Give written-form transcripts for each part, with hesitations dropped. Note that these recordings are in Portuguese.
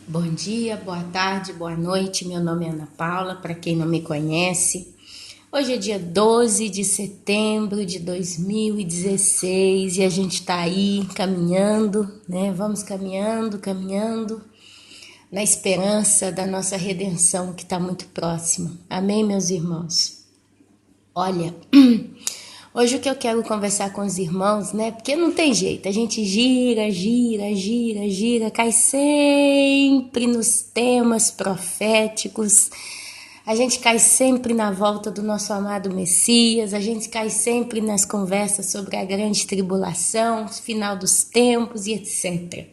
Bom dia, boa tarde, boa noite. Meu nome é Ana Paula, para quem não me conhece. Hoje é dia 12 de setembro de 2016 e a gente está aí caminhando, né? Vamos caminhando, na esperança da nossa redenção que está muito próxima. Amém, meus irmãos? Olha, hoje o que eu quero conversar com os irmãos, né? Porque não tem jeito, a gente gira, cai sempre nos temas proféticos, a gente cai sempre na volta do nosso amado Messias, a gente cai sempre nas conversas sobre a grande tribulação, final dos tempos e etc.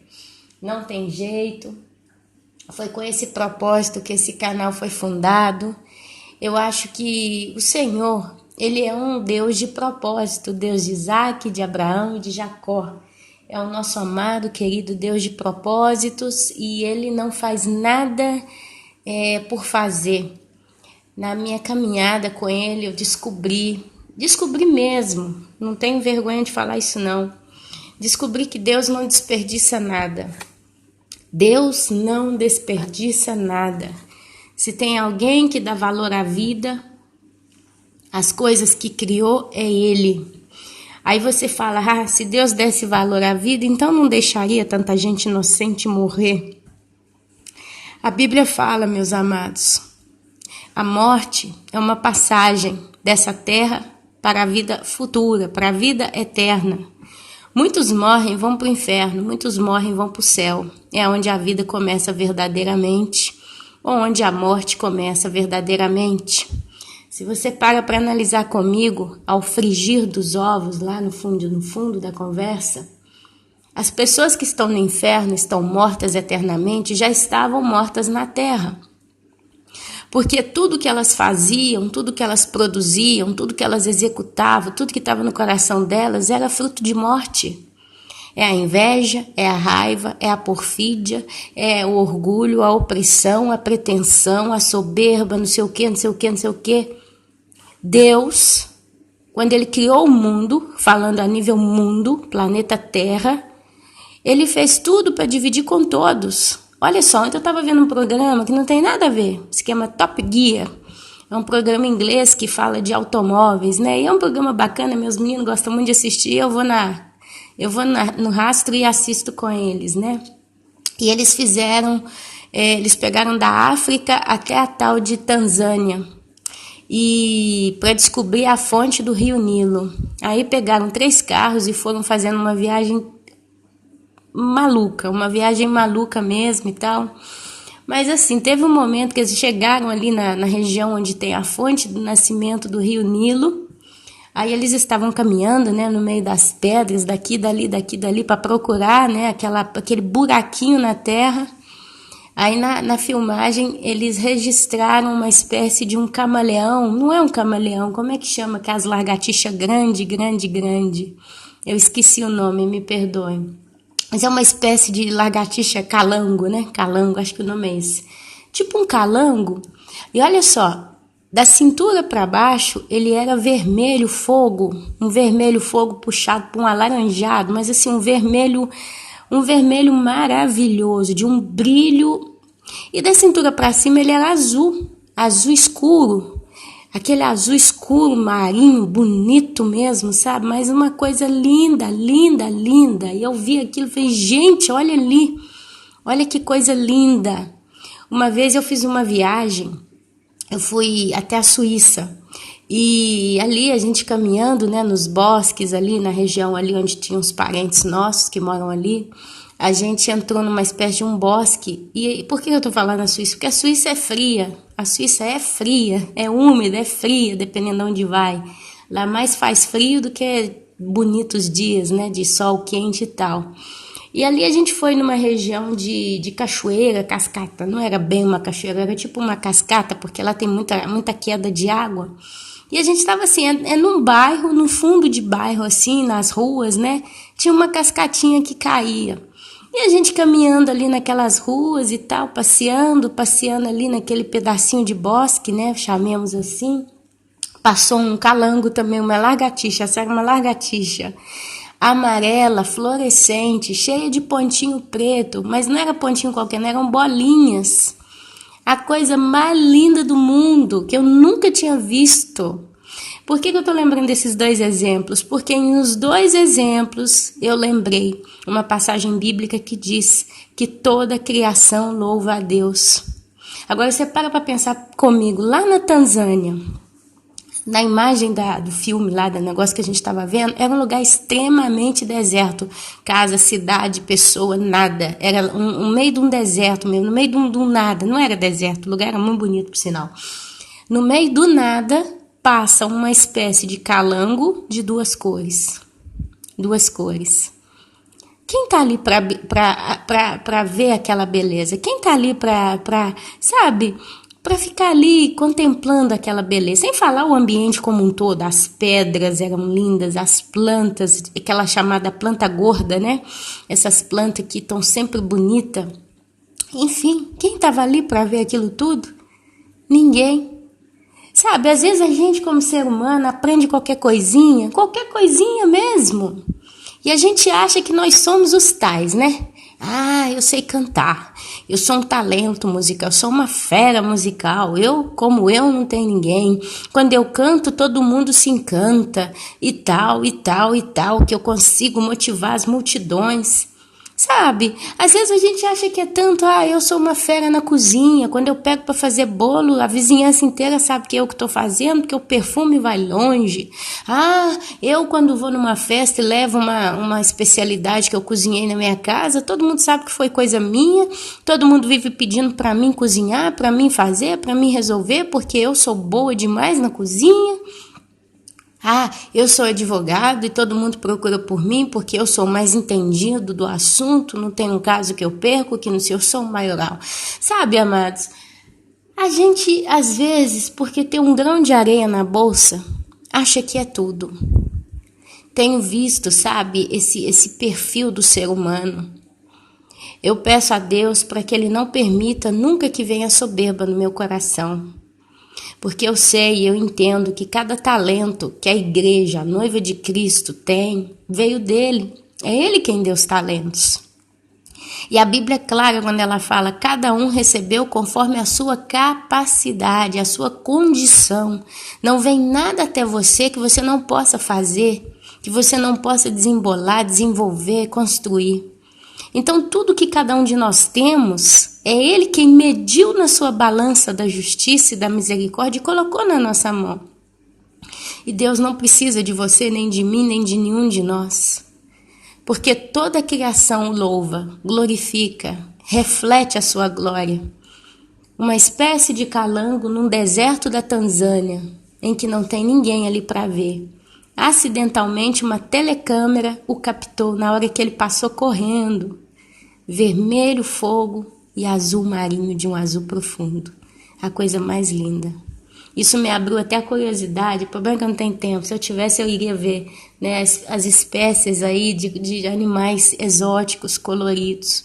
Não tem jeito, foi com esse propósito que esse canal foi fundado. Eu acho que o Senhor, Ele é um Deus de propósito, Deus de Isaac, de Abraão e de Jacó. É o nosso amado, querido Deus de propósitos e Ele não faz nada por fazer. Na minha caminhada com Ele, eu descobri mesmo, não tenho vergonha de falar isso não, descobri que Deus não desperdiça nada. Deus não desperdiça nada. Se tem alguém que dá valor à vida, as coisas que criou, é Ele. Aí você fala, se Deus desse valor à vida, então não deixaria tanta gente inocente morrer. A Bíblia fala, meus amados, a morte é uma passagem dessa terra para a vida futura, para a vida eterna. Muitos morrem e vão para o inferno, muitos morrem e vão para o céu. É onde a vida começa verdadeiramente, ou onde a morte começa verdadeiramente. Se você para analisar comigo, ao frigir dos ovos, lá no fundo da conversa, as pessoas que estão no inferno, estão mortas eternamente, já estavam mortas na terra. Porque tudo que elas faziam, tudo que elas produziam, tudo que elas executavam, tudo que estava no coração delas era fruto de morte. É a inveja, é a raiva, é a perfídia, é o orgulho, a opressão, a pretensão, a soberba, não sei o quê. Deus, quando Ele criou o mundo, falando a nível mundo, planeta Terra, Ele fez tudo para dividir com todos. Olha só, ontem eu estava vendo um programa que não tem nada a ver, esquema Top Gear. É um programa inglês que fala de automóveis, né? E é um programa bacana, meus meninos gostam muito de assistir, eu vou no rastro e assisto com eles, né? E eles eles pegaram da África até a tal de Tanzânia, e para descobrir a fonte do Rio Nilo. Aí pegaram 3 carros e foram fazendo uma viagem maluca mesmo e tal. Mas assim, teve um momento que eles chegaram ali na região onde tem a fonte do nascimento do Rio Nilo. Aí eles estavam caminhando, né, no meio das pedras, daqui, dali, para procurar, né, aquele buraquinho na terra. Aí na filmagem eles registraram uma espécie de um camaleão. Não é um camaleão, como é que chama? Aquelas lagartixas grande. Eu esqueci o nome, me perdoem. Mas é uma espécie de lagartixa calango, né? Calango, acho que o nome é esse. Tipo um calango. E olha só, da cintura para baixo, ele era vermelho fogo. Um vermelho fogo puxado por um alaranjado. Mas assim, um vermelho maravilhoso, de um brilho. E da cintura para cima ele era azul escuro. Aquele azul escuro, marinho, bonito mesmo, sabe? Mas uma coisa linda. E eu vi aquilo e falei, gente, olha ali, olha que coisa linda. Uma vez eu fiz uma viagem, eu fui até a Suíça. E ali a gente caminhando, né, nos bosques ali, na região ali onde tinha uns parentes nossos que moram ali, a gente entrou numa espécie de um bosque. E por que eu tô falando a Suíça? Porque a Suíça é fria. A Suíça é fria, é úmida, é fria, dependendo de onde vai. Lá mais faz frio do que bonitos dias, né, de sol quente e tal. E ali a gente foi numa região de cachoeira, cascata. Não era bem uma cachoeira, era tipo uma cascata, porque lá tem muita queda de água. E a gente estava assim, num bairro, no fundo de bairro, assim, nas ruas, né? Tinha uma cascatinha que caía. E a gente caminhando ali naquelas ruas e tal, passeando ali naquele pedacinho de bosque, né? Chamemos assim. Passou um calango também, uma lagartixa, sabe? Uma lagartixa. amarela, fluorescente, cheia de pontinho preto, mas não era pontinho qualquer, não, eram bolinhas. A coisa mais linda do mundo, que eu nunca tinha visto. Por que eu estou lembrando desses dois exemplos? Porque nos dois exemplos eu lembrei uma passagem bíblica que diz que toda a criação louva a Deus. Agora você para pensar comigo, lá na Tanzânia, na imagem do filme lá, do negócio que a gente estava vendo, era um lugar extremamente deserto. Casa, cidade, pessoa, nada. Era no meio de um deserto mesmo, no meio de um nada. Não era deserto, o lugar era muito bonito, por sinal. No meio do nada, passa uma espécie de calango de duas cores. Duas cores. Quem tá ali para ver aquela beleza? Quem tá ali sabe, para ficar ali contemplando aquela beleza? Sem falar o ambiente como um todo, as pedras eram lindas, as plantas, aquela chamada planta gorda, né? Essas plantas que estão sempre bonitas. Enfim, quem tava ali para ver aquilo tudo? Ninguém. Sabe, às vezes a gente como ser humano aprende qualquer coisinha mesmo. E a gente acha que nós somos os tais, né? Ah, eu sei cantar, eu sou um talento musical, eu sou uma fera musical, como eu, não tem ninguém. Quando eu canto, todo mundo se encanta, e tal, que eu consigo motivar as multidões. Sabe, às vezes a gente acha que é tanto, eu sou uma fera na cozinha, quando eu pego para fazer bolo, a vizinhança inteira sabe que é eu que estou fazendo, porque o perfume vai longe. Eu quando vou numa festa e levo uma especialidade que eu cozinhei na minha casa, todo mundo sabe que foi coisa minha, todo mundo vive pedindo para mim cozinhar, para mim fazer, para mim resolver, porque eu sou boa demais na cozinha. Eu sou advogado e todo mundo procura por mim porque eu sou mais entendido do assunto, não tem um caso que eu perco, que não sei, eu sou um maioral. Sabe, amados, a gente, às vezes, porque tem um grão de areia na bolsa, acha que é tudo. Tenho visto, sabe, esse perfil do ser humano. Eu peço a Deus para que Ele não permita nunca que venha soberba no meu coração. Porque eu sei, eu entendo que cada talento que a igreja, a noiva de Cristo tem, veio dele. É ele quem deu os talentos. E a Bíblia é clara quando ela fala, cada um recebeu conforme a sua capacidade, a sua condição. Não vem nada até você que você não possa fazer, que você não possa desembolar, desenvolver, construir. Então, tudo que cada um de nós temos, é Ele quem mediu na sua balança da justiça e da misericórdia e colocou na nossa mão. E Deus não precisa de você, nem de mim, nem de nenhum de nós. Porque toda a criação louva, glorifica, reflete a sua glória. Uma espécie de calango num deserto da Tanzânia, em que não tem ninguém ali para ver. Acidentalmente, uma telecâmera o captou na hora que ele passou correndo. Vermelho fogo e azul marinho de um azul profundo. A coisa mais linda. Isso me abriu até a curiosidade. O problema é que eu não tenho tempo. Se eu tivesse, eu iria ver, né, as espécies aí de animais exóticos, coloridos.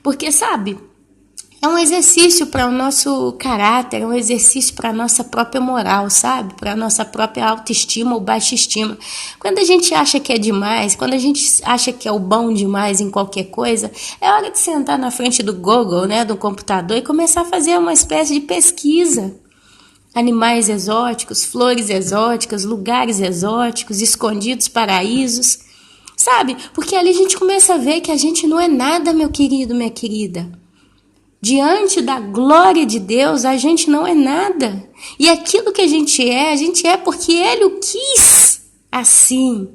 Porque, sabe, é um exercício para o nosso caráter, é um exercício para a nossa própria moral, sabe? Para a nossa própria autoestima ou baixa estima. Quando a gente acha que é demais, quando a gente acha que é o bom demais em qualquer coisa, é hora de sentar na frente do Google, né, do computador e começar a fazer uma espécie de pesquisa. Animais exóticos, flores exóticas, lugares exóticos, escondidos paraísos, sabe? Porque ali a gente começa a ver que a gente não é nada, meu querido, minha querida. Diante da glória de Deus, a gente não é nada. E aquilo que a gente é porque Ele o quis assim.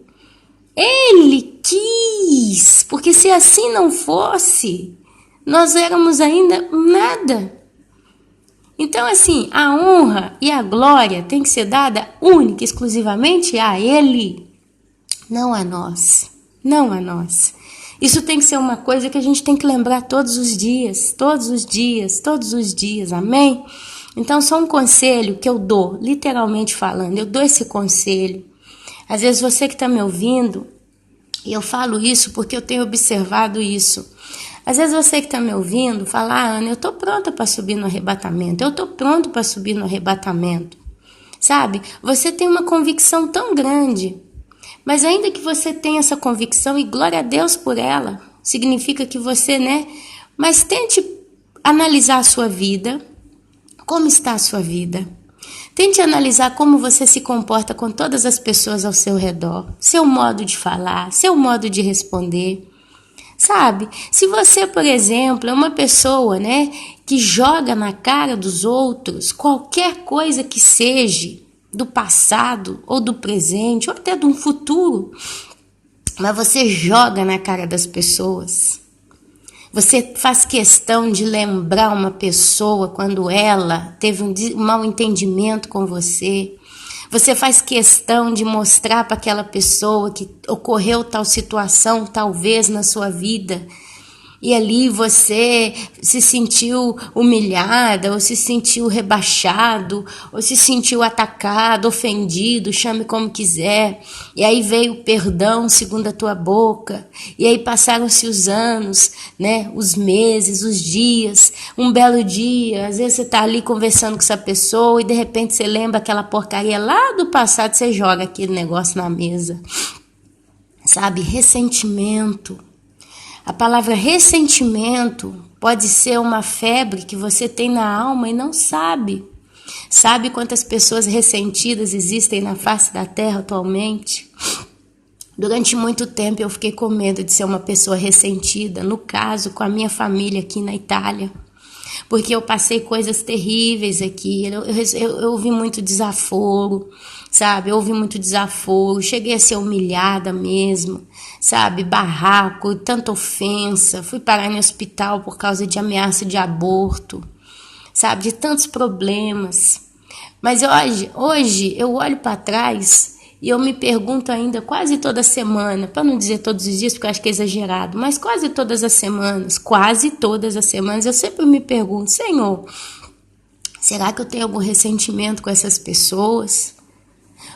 Ele quis. Porque se assim não fosse, nós éramos ainda nada. Então, assim, a honra e a glória tem que ser dada única, exclusivamente a Ele. Não a nós. Não a nós. Isso tem que ser uma coisa que a gente tem que lembrar todos os dias, amém? Então, só um conselho que eu dou, literalmente falando, eu dou esse conselho. Às vezes você que está me ouvindo, e eu falo isso porque eu tenho observado isso. Às vezes você que está me ouvindo fala, Ana, eu estou pronta para subir no arrebatamento, eu estou pronto para subir no arrebatamento. Sabe, você tem uma convicção tão grande, Mas ainda que você tenha essa convicção, e glória a Deus por ela, significa que você, mas tente analisar a sua vida, como está a sua vida. Tente analisar como você se comporta com todas as pessoas ao seu redor, seu modo de falar, seu modo de responder. Sabe, se você, por exemplo, é uma pessoa, que joga na cara dos outros qualquer coisa que seja do passado ou do presente ou até de um futuro, mas você joga na cara das pessoas. Você faz questão de lembrar uma pessoa quando ela teve um mau entendimento com você. Você faz questão de mostrar para aquela pessoa que ocorreu tal situação, talvez na sua vida, e ali você se sentiu humilhada, ou se sentiu rebaixado, ou se sentiu atacado, ofendido, chame como quiser. E aí veio o perdão segundo a tua boca. E aí passaram-se os anos, os meses, os dias. Um belo dia, às vezes você está ali conversando com essa pessoa e de repente você lembra aquela porcaria lá do passado, você joga aquele negócio na mesa. Sabe, ressentimento. A palavra ressentimento pode ser uma febre que você tem na alma e não sabe. Sabe quantas pessoas ressentidas existem na face da terra atualmente? Durante muito tempo eu fiquei com medo de ser uma pessoa ressentida, no caso com a minha família aqui na Itália. Porque eu passei coisas terríveis aqui, eu ouvi muito desaforo, sabe? Eu ouvi muito desaforo, cheguei a ser humilhada mesmo, sabe? Barraco, tanta ofensa, fui parar no hospital por causa de ameaça de aborto, sabe? De tantos problemas. Mas hoje eu olho para trás e eu me pergunto ainda quase toda semana, para não dizer todos os dias, porque eu acho que é exagerado, mas quase todas as semanas, eu sempre me pergunto, Senhor, será que eu tenho algum ressentimento com essas pessoas?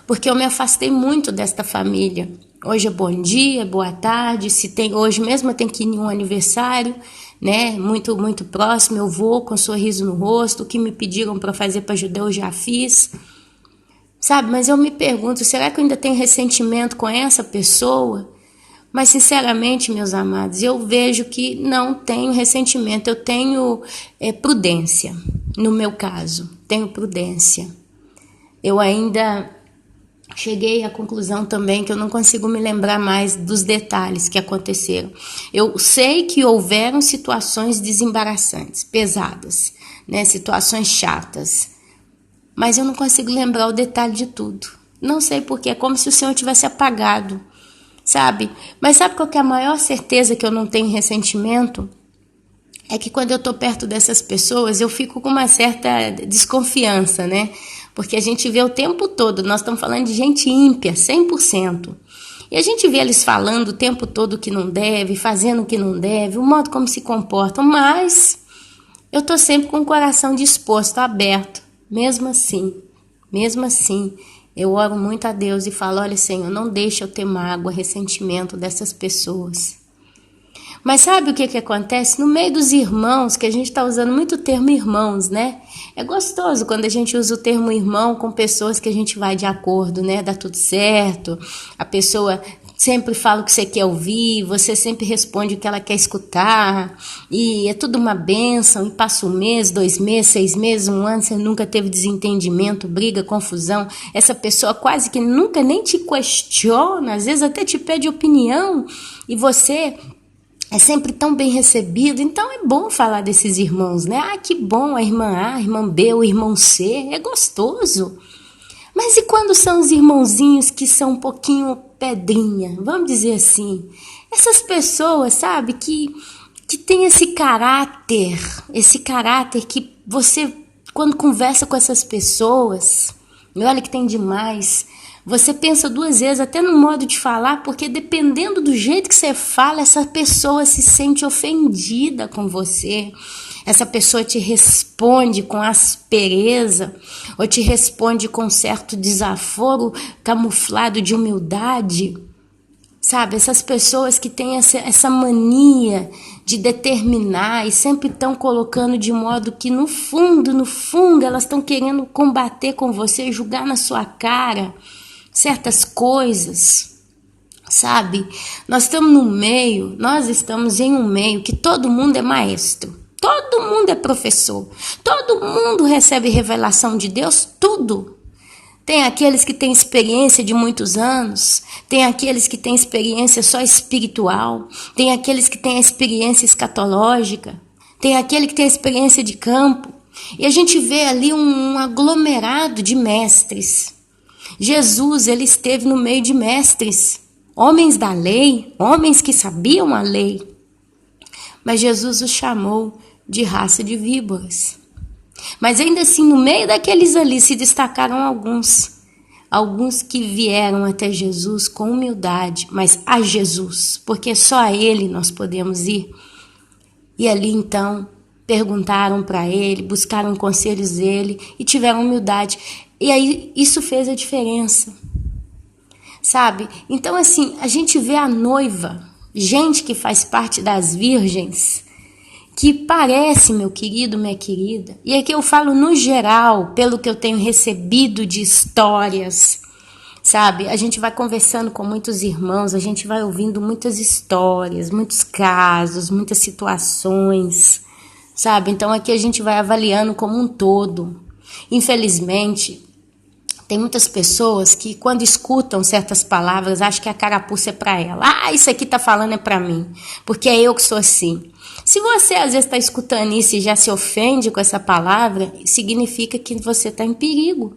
Porque eu me afastei muito desta família. Hoje é bom dia, boa tarde, hoje mesmo eu tenho que ir em um aniversário, muito, muito próximo, eu vou com um sorriso no rosto, o que me pediram para fazer para ajudar eu já fiz. Sabe, mas eu me pergunto, será que eu ainda tenho ressentimento com essa pessoa? Mas sinceramente, meus amados, eu vejo que não tenho ressentimento, eu tenho prudência, no meu caso, tenho prudência. Eu ainda cheguei à conclusão também que eu não consigo me lembrar mais dos detalhes que aconteceram. Eu sei que houveram situações desembaraçantes, pesadas, situações chatas, mas eu não consigo lembrar o detalhe de tudo. Não sei porquê, é como se o Senhor tivesse apagado, sabe? Mas sabe qual que é a maior certeza que eu não tenho ressentimento? É que quando eu estou perto dessas pessoas, eu fico com uma certa desconfiança, Porque a gente vê o tempo todo, nós estamos falando de gente ímpia, 100%. E a gente vê eles falando o tempo todo o que não deve, fazendo o que não deve, o modo como se comportam, mas eu estou sempre com o coração disposto, aberto. Mesmo assim, eu oro muito a Deus e falo, olha, Senhor, não deixa eu ter mágoa, ressentimento dessas pessoas. Mas sabe o que acontece? No meio dos irmãos, que a gente está usando muito o termo irmãos, É gostoso quando a gente usa o termo irmão com pessoas que a gente vai de acordo, Dá tudo certo, a pessoa sempre fala o que você quer ouvir, você sempre responde o que ela quer escutar, e é tudo uma bênção, e passa um mês, 2 meses, 6 meses, 1 ano, você nunca teve desentendimento, briga, confusão, essa pessoa quase que nunca nem te questiona, às vezes até te pede opinião, e você é sempre tão bem recebido. Então é bom falar desses irmãos, que bom, a irmã A, a irmã B, o irmão C, é gostoso. Mas e quando são os irmãozinhos que são um pouquinho pedrinha, vamos dizer assim? Essas pessoas, sabe, que tem esse caráter que você, quando conversa com essas pessoas, e olha que tem demais, você pensa 2 vezes até no modo de falar, porque dependendo do jeito que você fala, essa pessoa se sente ofendida com você. Essa pessoa te responde com aspereza ou te responde com certo desaforo camuflado de humildade. Sabe, essas pessoas que têm essa mania de determinar e sempre estão colocando de modo que no fundo, elas estão querendo combater com você, julgar na sua cara certas coisas. Sabe? Nós estamos em um meio que todo mundo é maestro. Todo mundo é professor. Todo mundo recebe revelação de Deus, tudo. Tem aqueles que têm experiência de muitos anos, tem aqueles que têm experiência só espiritual, tem aqueles que têm experiência escatológica, tem aquele que tem experiência de campo. E a gente vê ali um aglomerado de mestres. Jesus, ele esteve no meio de mestres, homens da lei, homens que sabiam a lei. Mas Jesus os chamou de raça de víboras. Mas ainda assim, no meio daqueles ali se destacaram alguns que vieram até Jesus com humildade, mas a Jesus, porque só a Ele nós podemos ir. E ali então perguntaram para Ele, buscaram conselhos dele e tiveram humildade. E aí isso fez a diferença, sabe? Então assim, a gente vê a noiva, gente que faz parte das virgens, que parece, meu querido, minha querida, e aqui eu falo no geral, pelo que eu tenho recebido de histórias, sabe? A gente vai conversando com muitos irmãos, a gente vai ouvindo muitas histórias, muitos casos, muitas situações, sabe? Então aqui a gente vai avaliando como um todo. Infelizmente, tem muitas pessoas que quando escutam certas palavras, acham que a carapuça é para ela. Ah, isso aqui tá falando é para mim, porque é eu que sou assim. Se você às vezes está escutando isso e já se ofende com essa palavra, significa que você está em perigo.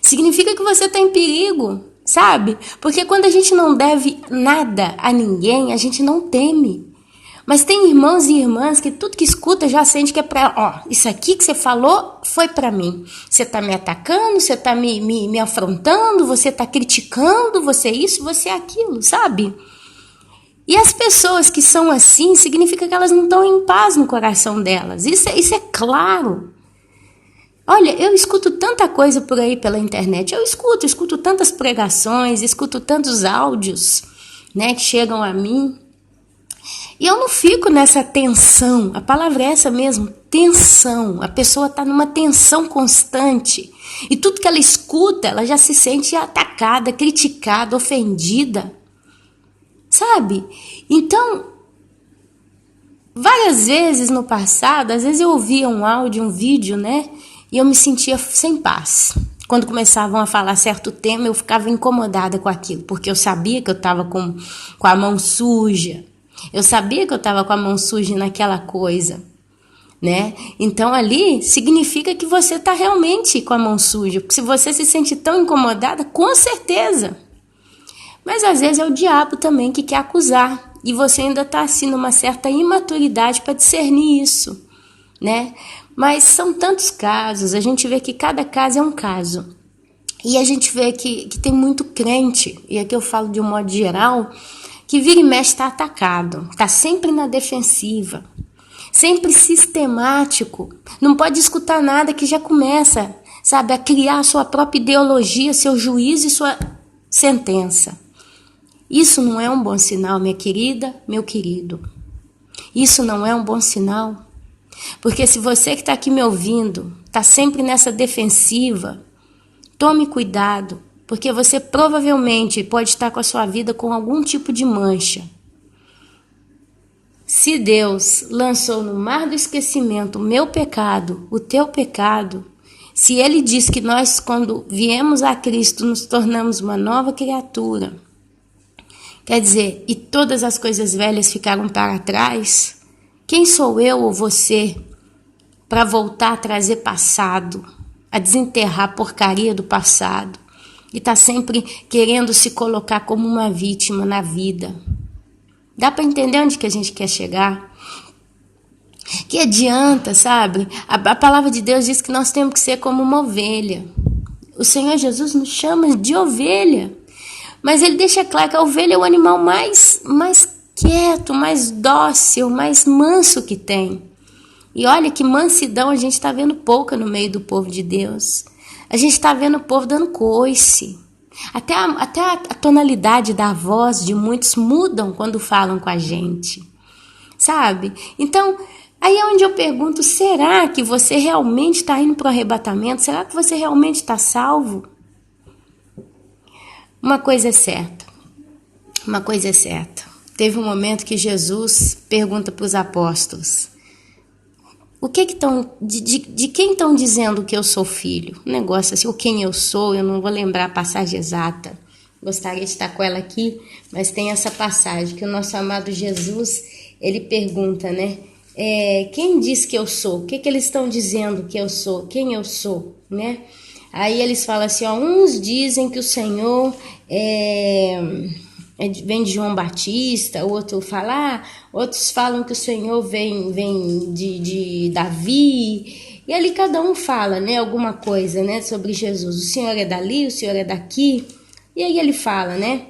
Significa que você está em perigo, sabe? Porque quando a gente não deve nada a ninguém, a gente não teme. Mas tem irmãos e irmãs que tudo que escuta já sente que é para... Ó, isso aqui que você falou foi para mim. Você está me atacando, você está me afrontando, você está criticando, você é isso, você é aquilo, sabe? E as pessoas que são assim, significa que elas não estão em paz no coração delas. Isso é claro. Olha, eu escuto tanta coisa por aí pela internet. Eu escuto tantas pregações, escuto tantos áudios, né, que chegam a mim. E eu não fico nessa tensão. A palavra é essa mesmo, tensão. A pessoa está numa tensão constante. E tudo que ela escuta, ela já se sente atacada, criticada, ofendida. Sabe? Então, várias vezes no passado, às vezes eu ouvia um áudio, um vídeo, né? E eu me sentia sem paz. Quando começavam a falar certo tema, eu ficava incomodada com aquilo, porque eu sabia que eu estava com a mão suja. Eu sabia que eu estava com a mão suja naquela coisa, né? Então ali significa que você está realmente com a mão suja. Porque se você se sente tão incomodada, com certeza. Mas às vezes é o diabo também que quer acusar. E você ainda está assim numa certa imaturidade para discernir isso, né? Mas são tantos casos, a gente vê que cada caso é um caso. E a gente vê que tem muito crente, e aqui eu falo de um modo geral, que vira e mexe está atacado, está sempre na defensiva, sempre sistemático, não pode escutar nada que já começa, sabe, a criar a sua própria ideologia, seu juízo e sua sentença. Isso não é um bom sinal, minha querida, meu querido. Isso não é um bom sinal. Porque se você que está aqui me ouvindo está sempre nessa defensiva, tome cuidado, porque você provavelmente pode estar com a sua vida com algum tipo de mancha. Se Deus lançou no mar do esquecimento o meu pecado, o teu pecado, se Ele diz que nós, quando viemos a Cristo, nos tornamos uma nova criatura, quer dizer, e todas as coisas velhas ficaram para trás, quem sou eu ou você para voltar a trazer passado, a desenterrar a porcaria do passado e tá sempre querendo se colocar como uma vítima na vida? Dá para entender onde que a gente quer chegar? Que adianta, sabe? A palavra de Deus diz que nós temos que ser como uma ovelha. O Senhor Jesus nos chama de ovelha. Mas ele deixa claro que a ovelha é o animal mais quieto, mais dócil, mais manso que tem. E olha que mansidão a gente está vendo pouca no meio do povo de Deus. A gente está vendo o povo dando coice. Até a tonalidade da voz de muitos mudam quando falam com a gente. Sabe? Então, aí é onde eu pergunto, será que você realmente está indo para o arrebatamento? Será que você realmente está salvo? Uma coisa é certa, Uma coisa é certa. Teve um momento que Jesus pergunta para os apóstolos: o que estão, de quem estão dizendo que eu sou filho? Um negócio assim, ou quem eu sou, eu não vou lembrar a passagem exata. Gostaria de estar com ela aqui, mas tem essa passagem que o nosso amado Jesus, ele pergunta, né? Quem diz que eu sou? O que eles estão dizendo que eu sou? Quem eu sou, né? Aí eles falam assim, ó, uns dizem que o Senhor vem de João Batista, outros falam que o Senhor vem de Davi, e ali cada um fala, né, alguma coisa, né, sobre Jesus. O Senhor é dali, o Senhor é daqui, e aí ele fala, né?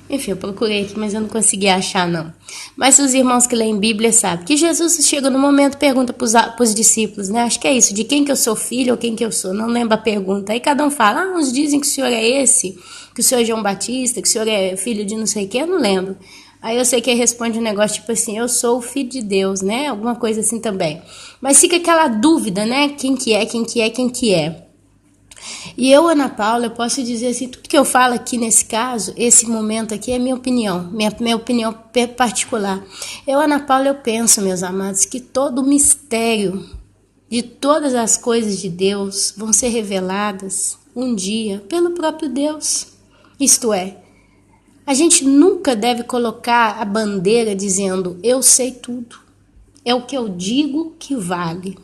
Enfim, eu procurei aqui, mas eu não consegui achar, não. Mas os irmãos que leem Bíblia sabem que Jesus chega no momento e pergunta para os discípulos, né? Acho que é isso, de quem que eu sou filho ou quem que eu sou, não lembro a pergunta. Aí cada um fala, uns dizem que o Senhor é esse, que o Senhor é João Batista, que o Senhor é filho de não sei o que, eu não lembro. Aí eu sei que ele responde um negócio tipo assim, eu sou o filho de Deus, né? Alguma coisa assim também. Mas fica aquela dúvida, né? Quem que é? E eu, Ana Paula, eu posso dizer assim, tudo que eu falo aqui nesse caso, esse momento aqui é minha opinião particular. Eu, Ana Paula, eu penso, meus amados, que todo o mistério de todas as coisas de Deus vão ser reveladas um dia pelo próprio Deus. Isto é, a gente nunca deve colocar a bandeira dizendo, eu sei tudo. É o que eu digo que vale.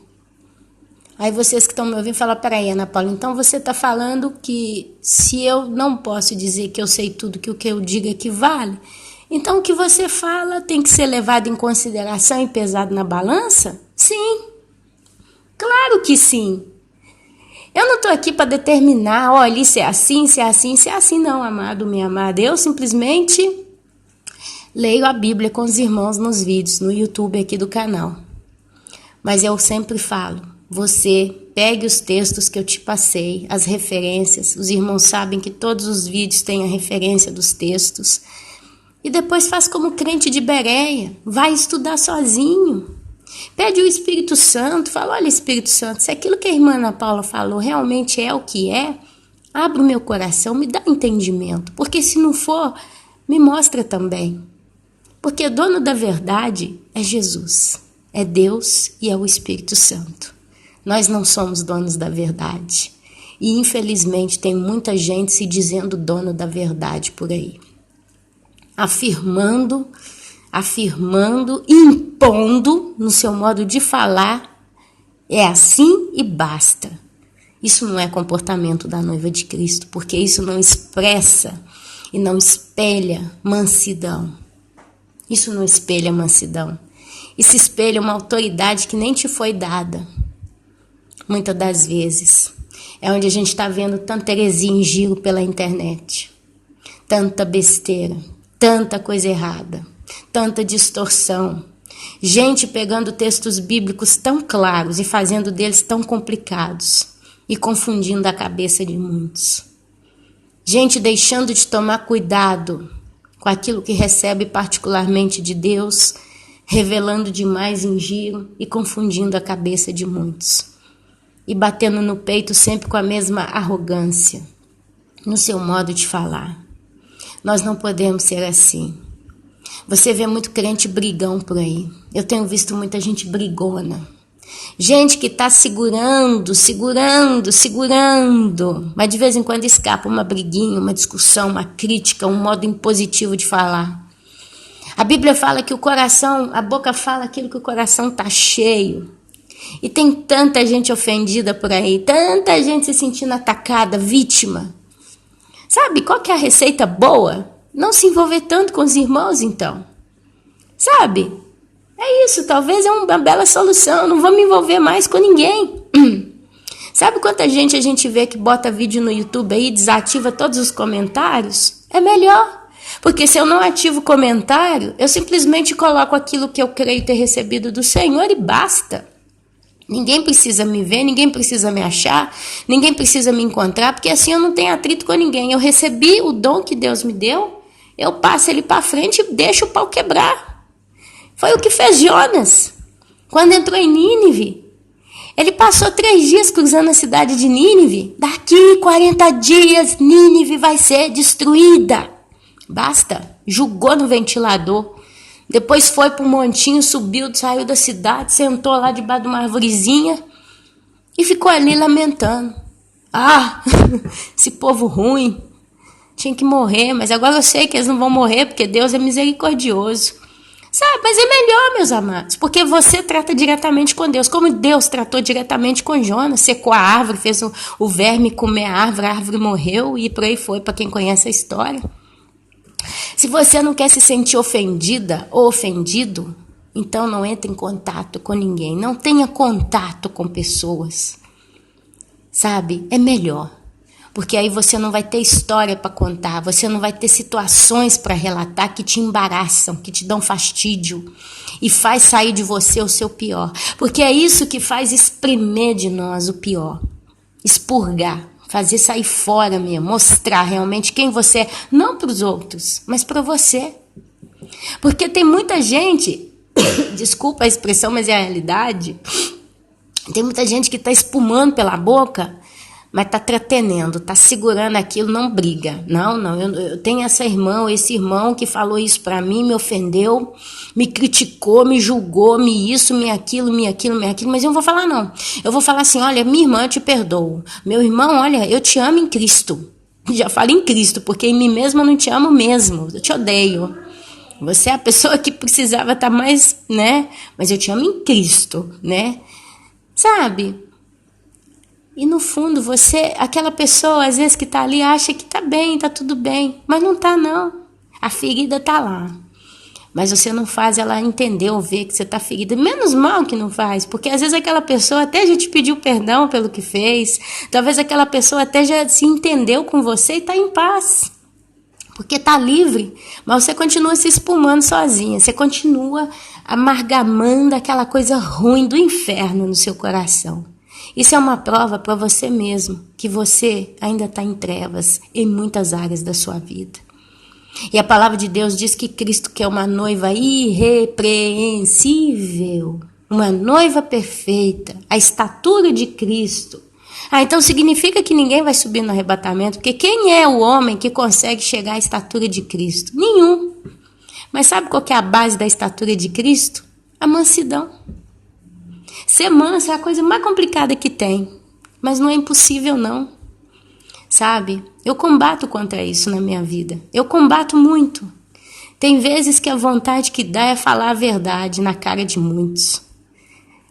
Aí vocês que estão me ouvindo falam, peraí, Ana Paula, então você está falando que se eu não posso dizer que eu sei tudo, que o que eu digo é que vale, então o que você fala tem que ser levado em consideração e pesado na balança? Sim, claro que sim. Eu não estou aqui para determinar, olha, isso é assim, não, amado, minha amada. Eu simplesmente leio a Bíblia com os irmãos nos vídeos, no YouTube aqui do canal. Mas eu sempre falo, você pegue os textos que eu te passei, as referências, os irmãos sabem que todos os vídeos têm a referência dos textos, e depois faz como crente de Bereia, vai estudar sozinho, pede o Espírito Santo, fala, olha Espírito Santo, se aquilo que a irmã Ana Paula falou realmente é o que é, abre o meu coração, me dá entendimento, porque se não for, me mostra também, porque o dono da verdade é Jesus, é Deus e é o Espírito Santo. Nós não somos donos da verdade. E, infelizmente, tem muita gente se dizendo dono da verdade por aí. Afirmando, impondo no seu modo de falar. É assim e basta. Isso não é comportamento da noiva de Cristo, porque isso não expressa e não espelha mansidão. Isso não espelha mansidão. Isso espelha uma autoridade que nem te foi dada. Muitas das vezes. É onde a gente está vendo tanta heresia em giro pela internet. Tanta besteira, tanta coisa errada, tanta distorção. Gente pegando textos bíblicos tão claros e fazendo deles tão complicados e confundindo a cabeça de muitos. Gente deixando de tomar cuidado com aquilo que recebe particularmente de Deus, revelando demais em giro e confundindo a cabeça de muitos. E batendo no peito sempre com a mesma arrogância, no seu modo de falar. Nós não podemos ser assim. Você vê muito crente brigão por aí. Eu tenho visto muita gente brigona. Gente que está segurando, mas de vez em quando escapa uma briguinha, uma discussão, uma crítica, um modo impositivo de falar. A Bíblia fala que o coração, a boca fala aquilo que o coração está cheio. E tem tanta gente ofendida por aí, tanta gente se sentindo atacada, vítima. Sabe, qual que é a receita boa? Não se envolver tanto com os irmãos, então. Sabe? É isso, talvez é uma bela solução, não vou me envolver mais com ninguém. Sabe quanta gente a gente vê que bota vídeo no YouTube aí, desativa todos os comentários? É melhor, porque se eu não ativo o comentário, eu simplesmente coloco aquilo que eu creio ter recebido do Senhor e basta. Ninguém precisa me ver, ninguém precisa me achar, ninguém precisa me encontrar, porque assim eu não tenho atrito com ninguém. Eu recebi o dom que Deus me deu, eu passo ele para frente e deixo o pau quebrar. Foi o que fez Jonas, quando entrou em Nínive. Ele passou 3 dias cruzando a cidade de Nínive. Daqui 40 dias, Nínive vai ser destruída. Basta. Jogou no ventilador. Depois foi para um montinho, subiu, saiu da cidade, sentou lá debaixo de uma arvorezinha e ficou ali lamentando. Ah, esse povo ruim, tinha que morrer, mas agora eu sei que eles não vão morrer porque Deus é misericordioso. Sabe, mas é melhor, meus amados, porque você trata diretamente com Deus, como Deus tratou diretamente com Jonas, secou a árvore, fez o verme comer a árvore morreu e por aí foi, para quem conhece a história. Se você não quer se sentir ofendida ou ofendido, então não entre em contato com ninguém, não tenha contato com pessoas, sabe? É melhor, porque aí você não vai ter história para contar, você não vai ter situações para relatar que te embaraçam, que te dão fastídio e faz sair de você o seu pior, porque é isso que faz espremer de nós o pior, expurgar. Fazer sair fora mesmo, mostrar realmente quem você é, não para os outros, mas para você. Porque tem muita gente, desculpa a expressão, mas é a realidade, tem muita gente que está espumando pela boca, mas está tretenendo, está segurando aquilo, não briga. Não, eu tenho essa irmã ou esse irmão que falou isso para mim, me ofendeu, me criticou, me julgou, me isso, me aquilo, mas eu não vou falar não. Eu vou falar assim, olha, minha irmã, eu te perdoo. Meu irmão, olha, eu te amo em Cristo. Já falo em Cristo, porque em mim mesma eu não te amo mesmo, eu te odeio. Você é a pessoa que precisava estar mais, né? Mas eu te amo em Cristo, né? Sabe? E no fundo você, aquela pessoa às vezes que tá ali acha que tá bem, tá tudo bem, mas não tá não. A ferida tá lá. Mas você não faz ela entender ou ver que você tá ferida. Menos mal que não faz, porque às vezes aquela pessoa até já te pediu perdão pelo que fez. Talvez aquela pessoa até já se entendeu com você e tá em paz. Porque tá livre, mas você continua se espumando sozinha. Você continua amargamando aquela coisa ruim do inferno no seu coração. Isso é uma prova para você mesmo, que você ainda está em trevas em muitas áreas da sua vida. E a palavra de Deus diz que Cristo quer uma noiva irrepreensível, uma noiva perfeita, a estatura de Cristo. Então significa que ninguém vai subir no arrebatamento, porque quem é o homem que consegue chegar à estatura de Cristo? Nenhum. Mas sabe qual que é a base da estatura de Cristo? A mansidão. Ser manso é a coisa mais complicada que tem, mas não é impossível não, sabe? Eu combato contra isso na minha vida, eu combato muito. Tem vezes que a vontade que dá é falar a verdade na cara de muitos,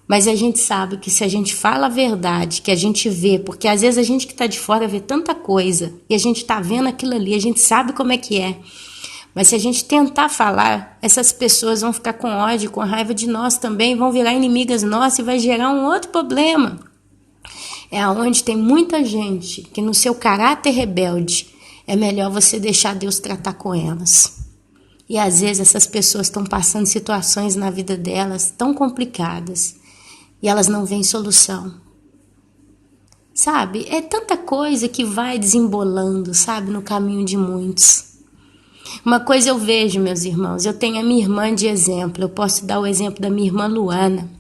mas a gente sabe que se a gente fala a verdade, que a gente vê, porque às vezes a gente que está de fora vê tanta coisa, e a gente está vendo aquilo ali, a gente sabe como é que é. Mas se a gente tentar falar, essas pessoas vão ficar com ódio, com raiva de nós também, vão virar inimigas nossas e vai gerar um outro problema. É onde tem muita gente que no seu caráter rebelde é melhor você deixar Deus tratar com elas. E às vezes essas pessoas estão passando situações na vida delas tão complicadas e elas não veem solução. Sabe? É tanta coisa que vai desembolando, sabe, no caminho de muitos. Uma coisa eu vejo, meus irmãos, eu tenho a minha irmã de exemplo, eu posso dar o exemplo da minha irmã Luana,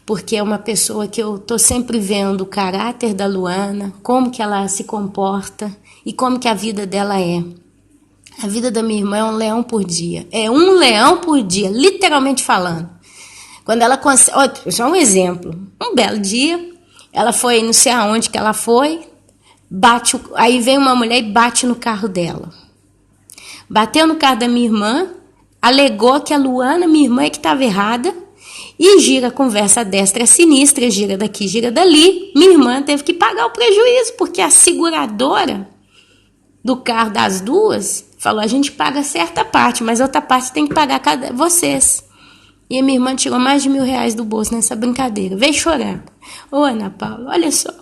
porque é uma pessoa que eu estou sempre vendo o caráter da Luana, como que ela se comporta e como que a vida dela é. A vida da minha irmã é um leão por dia, literalmente falando. Quando ela consegue, só um exemplo, um belo dia, ela foi, não sei aonde que ela foi, aí vem uma mulher e bate no carro dela. Bateu no carro da minha irmã, alegou que a Luana, minha irmã, é que estava errada, e gira a conversa destra e sinistra, gira daqui, gira dali. Minha irmã teve que pagar o prejuízo, porque a seguradora do carro das duas falou, a gente paga certa parte, mas a outra parte tem que pagar vocês. E a minha irmã tirou mais de R$1.000 do bolso nessa brincadeira, veio chorando. Ô, Ana Paula, olha só,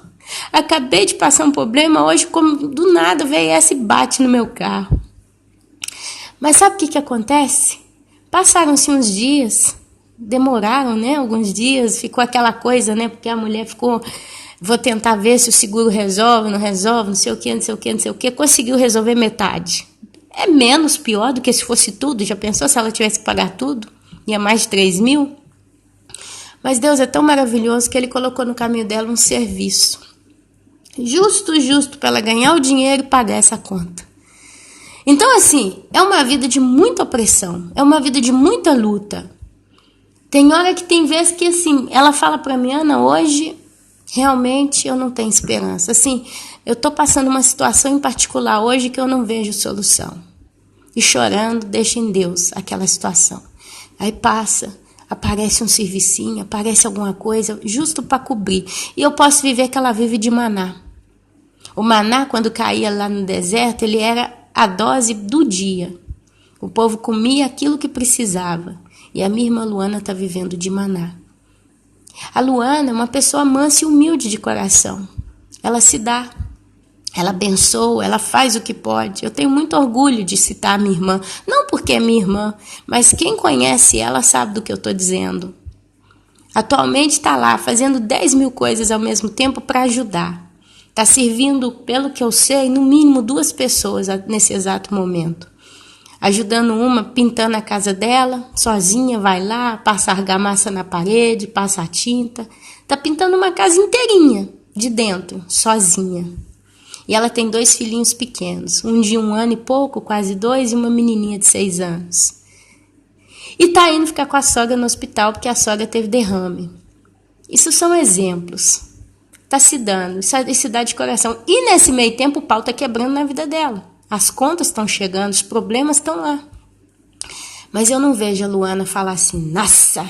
acabei de passar um problema, hoje como do nada veio essa e bate no meu carro. Mas sabe o que acontece? Passaram-se uns dias, demoraram, né? Alguns dias, ficou aquela coisa, né? Porque a mulher ficou, vou tentar ver se o seguro resolve, não sei o que. Conseguiu resolver metade. É menos pior do que se fosse tudo. Já pensou se ela tivesse que pagar tudo? Ia mais de 3 mil? Mas Deus é tão maravilhoso que Ele colocou no caminho dela um serviço. Justo, para ela ganhar o dinheiro e pagar essa conta. Então, assim, é uma vida de muita opressão, é uma vida de muita luta. Tem hora que tem vezes que, assim, ela fala pra mim, Ana, hoje realmente eu não tenho esperança. Assim, eu tô passando uma situação em particular hoje que eu não vejo solução. E chorando, deixa em Deus aquela situação. Aí passa, aparece um servicinho, aparece alguma coisa justo para cobrir. E eu posso viver que ela vive de maná. O maná, quando caía lá no deserto, ele era a dose do dia. O povo comia aquilo que precisava. E a minha irmã Luana está vivendo de maná. A Luana é uma pessoa mansa e humilde de coração. Ela se dá. Ela abençoa, ela faz o que pode. Eu tenho muito orgulho de citar a minha irmã. Não porque é minha irmã, mas quem conhece ela sabe do que eu estou dizendo. Atualmente está lá fazendo 10 mil coisas ao mesmo tempo para ajudar. Está servindo, pelo que eu sei, no mínimo 2 pessoas nesse exato momento. Ajudando uma, pintando a casa dela, sozinha, vai lá, passa argamassa na parede, passa a tinta. Está pintando uma casa inteirinha, de dentro, sozinha. E ela tem 2 filhinhos pequenos, um de 1 ano e pouco, quase 2, e uma menininha de 6 anos. E tá indo ficar com a sogra no hospital, porque a sogra teve derrame. Isso são exemplos. Tá se dando, isso dá de coração. E nesse meio tempo o pau tá quebrando na vida dela. As contas estão chegando, os problemas estão lá. Mas eu não vejo a Luana falar assim, nossa,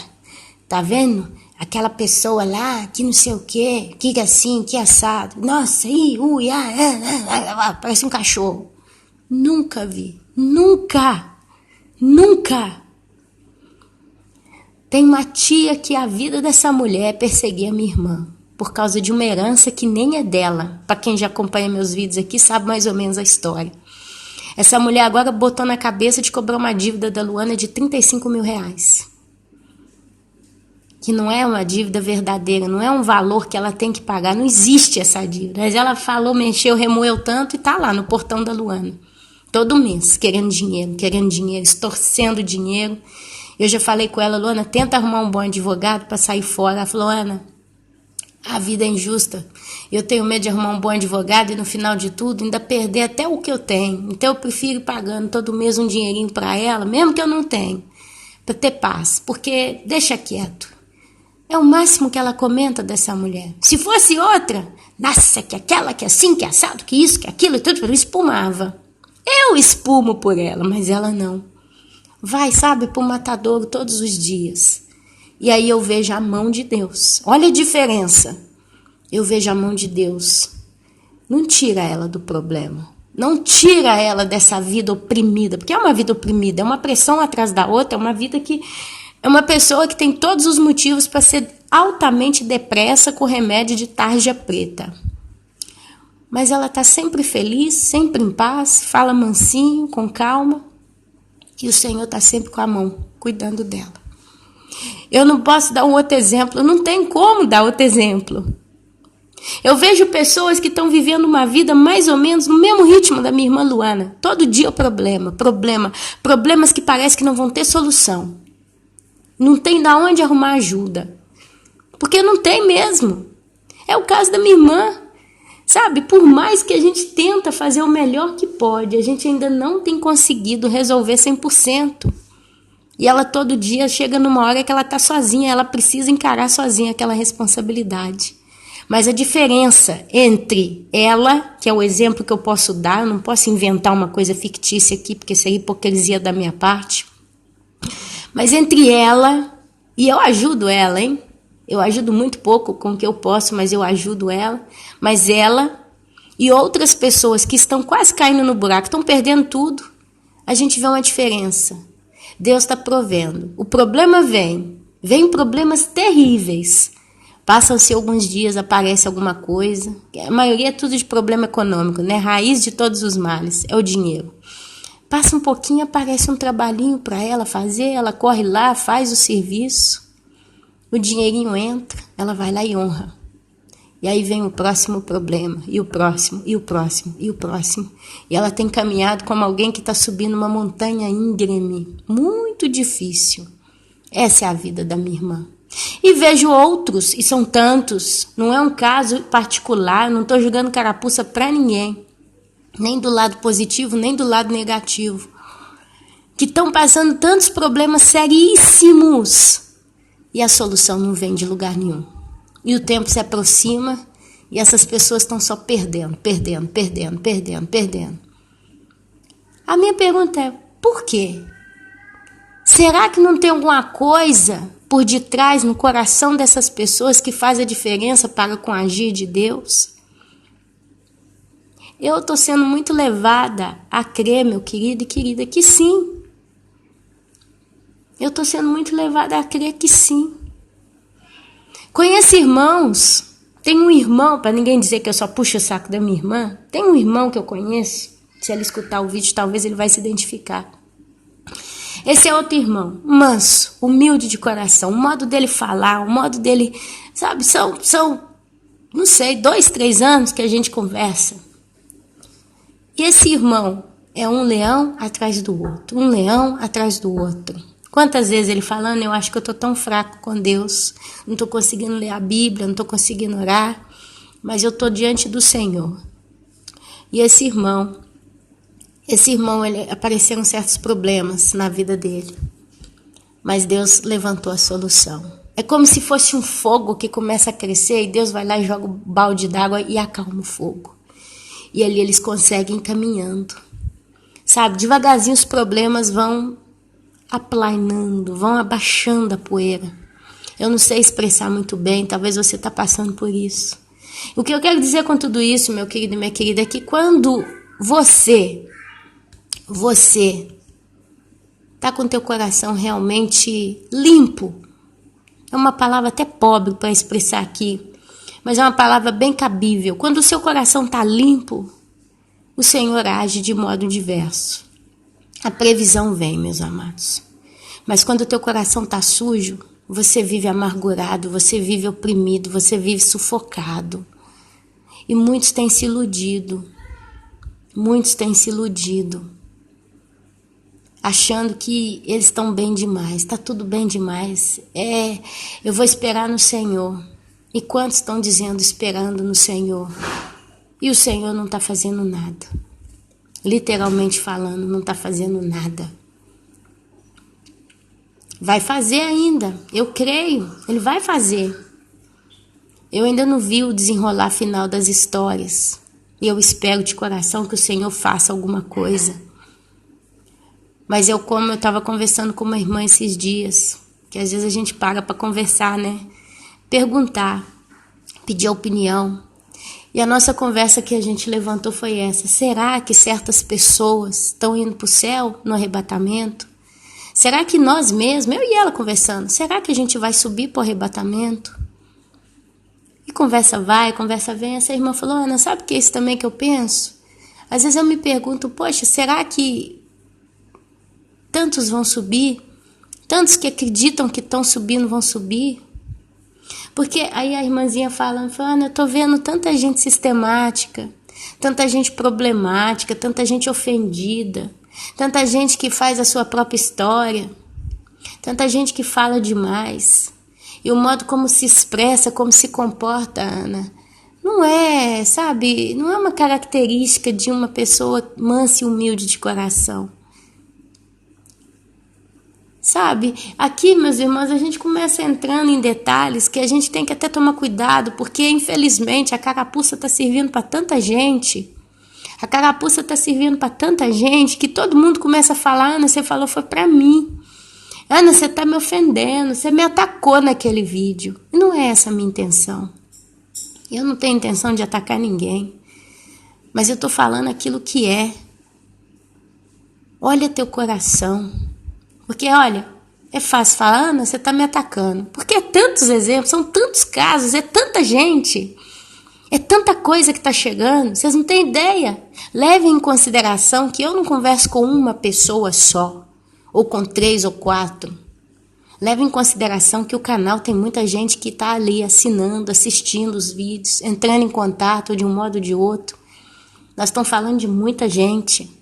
tá vendo? Aquela pessoa lá, que não sei o quê, que assim, que assado. Nossa, parece um cachorro. Nunca vi. Nunca. Tem uma tia que a vida dessa mulher é perseguir a minha irmã. Por causa de uma herança que nem é dela. Para quem já acompanha meus vídeos aqui, sabe mais ou menos a história. Essa mulher agora botou na cabeça de cobrar uma dívida da Luana de 35 mil reais. Que não é uma dívida verdadeira, não é um valor que ela tem que pagar, não existe essa dívida. Mas ela falou, mexeu, remoeu tanto e tá lá no portão da Luana. Todo mês, querendo dinheiro, extorcendo dinheiro. Eu já falei com ela, Luana, tenta arrumar um bom advogado para sair fora. Ela falou, Ana, a vida é injusta. Eu tenho medo de arrumar um bom advogado e no final de tudo ainda perder até o que eu tenho. Então eu prefiro ir pagando todo mês um dinheirinho para ela, mesmo que eu não tenha, para ter paz, porque deixa quieto. É o máximo que ela comenta dessa mulher. Se fosse outra, nossa, que aquela, que assim, que assado, que isso, que aquilo, tudo, eu espumava. Eu espumo por ela, mas ela não. Vai, sabe, pro matadouro todos os dias. E aí eu vejo a mão de Deus. Olha a diferença. Eu vejo a mão de Deus. Não tira ela do problema. Não tira ela dessa vida oprimida. Porque é uma vida oprimida. É uma pressão atrás da outra. É uma vida que... É uma pessoa que tem todos os motivos para ser altamente depressa com remédio de tarja preta. Mas ela está sempre feliz, sempre em paz, fala mansinho, com calma. E o Senhor está sempre com a mão, cuidando dela. Eu não posso dar um outro exemplo, não tem como dar outro exemplo. Eu vejo pessoas que estão vivendo uma vida mais ou menos no mesmo ritmo da minha irmã Luana. Todo dia o problemas que parece que não vão ter solução. Não tem de onde arrumar ajuda. Porque não tem mesmo. É o caso da minha irmã. Sabe, por mais que a gente tenta fazer o melhor que pode, a gente ainda não tem conseguido resolver 100%. E ela todo dia chega numa hora que ela está sozinha, ela precisa encarar sozinha aquela responsabilidade. Mas a diferença entre ela, que é o exemplo que eu posso dar, eu não posso inventar uma coisa fictícia aqui, porque seria hipocrisia da minha parte, mas entre ela, e eu ajudo ela, hein? Eu ajudo muito pouco com o que eu posso, mas eu ajudo ela. Mas ela e outras pessoas que estão quase caindo no buraco, estão perdendo tudo, a gente vê uma diferença. Deus está provendo. O problema vem problemas terríveis. Passam-se alguns dias, aparece alguma coisa. A maioria é tudo de problema econômico, né? Raiz de todos os males, é o dinheiro. Passa um pouquinho, aparece um trabalhinho para ela fazer, ela corre lá, faz o serviço, o dinheirinho entra, ela vai lá e honra. E aí vem o próximo problema, e o próximo, e o próximo, e o próximo. E ela tem caminhado como alguém que está subindo uma montanha íngreme, muito difícil. Essa é a vida da minha irmã. E vejo outros, e são tantos, não é um caso particular, não estou jogando carapuça para ninguém. nem do lado positivo, nem do lado negativo, que estão passando tantos problemas seríssimos e a solução não vem de lugar nenhum. E o tempo se aproxima e essas pessoas estão só perdendo. A minha pergunta é, por quê? Será que não tem alguma coisa por detrás no coração dessas pessoas que faz a diferença para com o agir de Deus? Eu estou sendo muito levada a crer, meu querido e querida, que sim. Eu estou sendo muito levada a crer que sim. Conheço irmãos. Tem um irmão, para ninguém dizer que eu só puxo o saco da minha irmã, tem um irmão que eu conheço, se ele escutar o vídeo, talvez ele vai se identificar. Esse é outro irmão, manso, humilde de coração, o modo dele falar, o modo dele, sabe, são não sei, 2, 3 anos que a gente conversa. E esse irmão é um leão atrás do outro, um leão atrás do outro. Quantas vezes ele falando, eu acho que eu estou tão fraco com Deus, não estou conseguindo ler a Bíblia, não estou conseguindo orar, mas eu estou diante do Senhor. E esse irmão, apareceram certos problemas na vida dele, mas Deus levantou a solução. É como se fosse um fogo que começa a crescer e Deus vai lá e joga um balde d'água e acalma o fogo. E ali eles conseguem ir caminhando. Sabe, devagarzinho os problemas vão aplanando, vão abaixando a poeira. Eu não sei expressar muito bem, talvez você está passando por isso. O que eu quero dizer com tudo isso, meu querido e minha querida, é que quando você está com teu coração realmente limpo, é uma palavra até pobre para expressar aqui, mas é uma palavra bem cabível. Quando o seu coração está limpo, o Senhor age de modo diverso. A previsão vem, meus amados. Mas quando o teu coração está sujo, você vive amargurado, você vive oprimido, você vive sufocado. E muitos têm se iludido. Achando que eles estão bem demais, está tudo bem demais. Eu vou esperar no Senhor. E quantos estão dizendo esperando no Senhor? E o Senhor não está fazendo nada. Literalmente falando, não está fazendo nada. Vai fazer ainda, eu creio, ele vai fazer. Eu ainda não vi o desenrolar final das histórias. E eu espero de coração que o Senhor faça alguma coisa. Mas como eu estava conversando com uma irmã esses dias, que às vezes a gente para conversar, né? Perguntar, pedir opinião. E a nossa conversa que a gente levantou foi essa. Será que certas pessoas estão indo para o céu no arrebatamento? Será que nós mesmos, eu e ela conversando, será que a gente vai subir para o arrebatamento? E conversa vai, conversa vem. Essa irmã falou, Ana, sabe o que é isso também que eu penso? Às vezes eu me pergunto, poxa, será que tantos vão subir? Tantos que acreditam que estão subindo vão subir? Porque aí a irmãzinha fala, Ana, eu tô vendo tanta gente sistemática, tanta gente problemática, tanta gente ofendida, tanta gente que faz a sua própria história, tanta gente que fala demais. E o modo como se expressa, como se comporta, Ana, não é, sabe, não é uma característica de uma pessoa mansa e humilde de coração. Sabe, aqui, meus irmãos, a gente começa entrando em detalhes que a gente tem que até tomar cuidado, porque, infelizmente, a carapuça está servindo para tanta gente. A carapuça está servindo para tanta gente que todo mundo começa a falar, Ana, você falou, foi para mim. Ana, você está me ofendendo, você me atacou naquele vídeo. E não é essa a minha intenção. Eu não tenho intenção de atacar ninguém. Mas eu estou falando aquilo que é. Olha teu coração. Porque, olha, é fácil falar, Ana, você está me atacando. Porque é tantos exemplos, são tantos casos, é tanta gente. É tanta coisa que está chegando, vocês não têm ideia. Levem em consideração que eu não converso com uma pessoa só, ou com 3 ou 4. Levem em consideração que o canal tem muita gente que está ali assinando, assistindo os vídeos, entrando em contato de um modo ou de outro. Nós estamos falando de muita gente.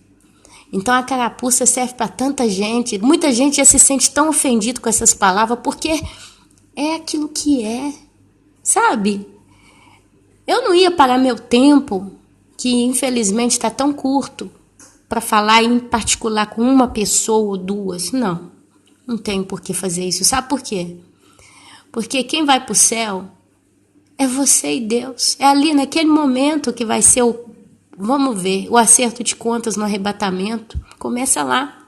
Então a carapuça serve para tanta gente. Muita gente já se sente tão ofendido com essas palavras porque é aquilo que é, sabe? Eu não ia parar meu tempo, que infelizmente está tão curto para falar em particular com uma pessoa ou duas. Não tem por que fazer isso. Sabe por quê? Porque quem vai para o céu é você e Deus. É ali naquele momento que vai ser vamos ver, o acerto de contas no arrebatamento. Começa lá.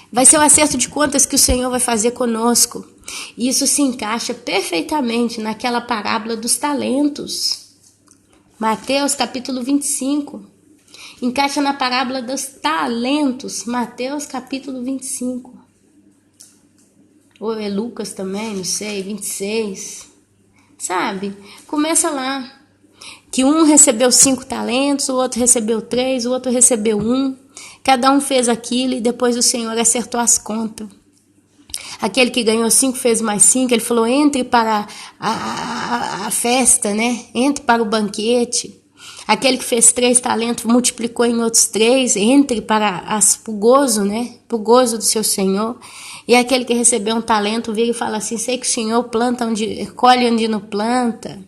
Vai ser o acerto de contas que o Senhor vai fazer conosco. E isso se encaixa perfeitamente naquela parábola dos talentos. Mateus capítulo 25. Encaixa na parábola dos talentos. Mateus capítulo 25. Ou é Lucas também, não sei, 26. Sabe? Começa lá. Que um recebeu 5 talentos, o outro recebeu 3, o outro recebeu 1. Cada um fez aquilo e depois o Senhor acertou as contas. Aquele que ganhou 5 fez mais 5. Ele falou, entre para a festa, né? Entre para o banquete. Aquele que fez 3 talentos multiplicou em outros 3. Entre para o gozo, né? Para o gozo do seu Senhor. E aquele que recebeu um talento vira e fala assim, sei que o Senhor colhe onde não planta.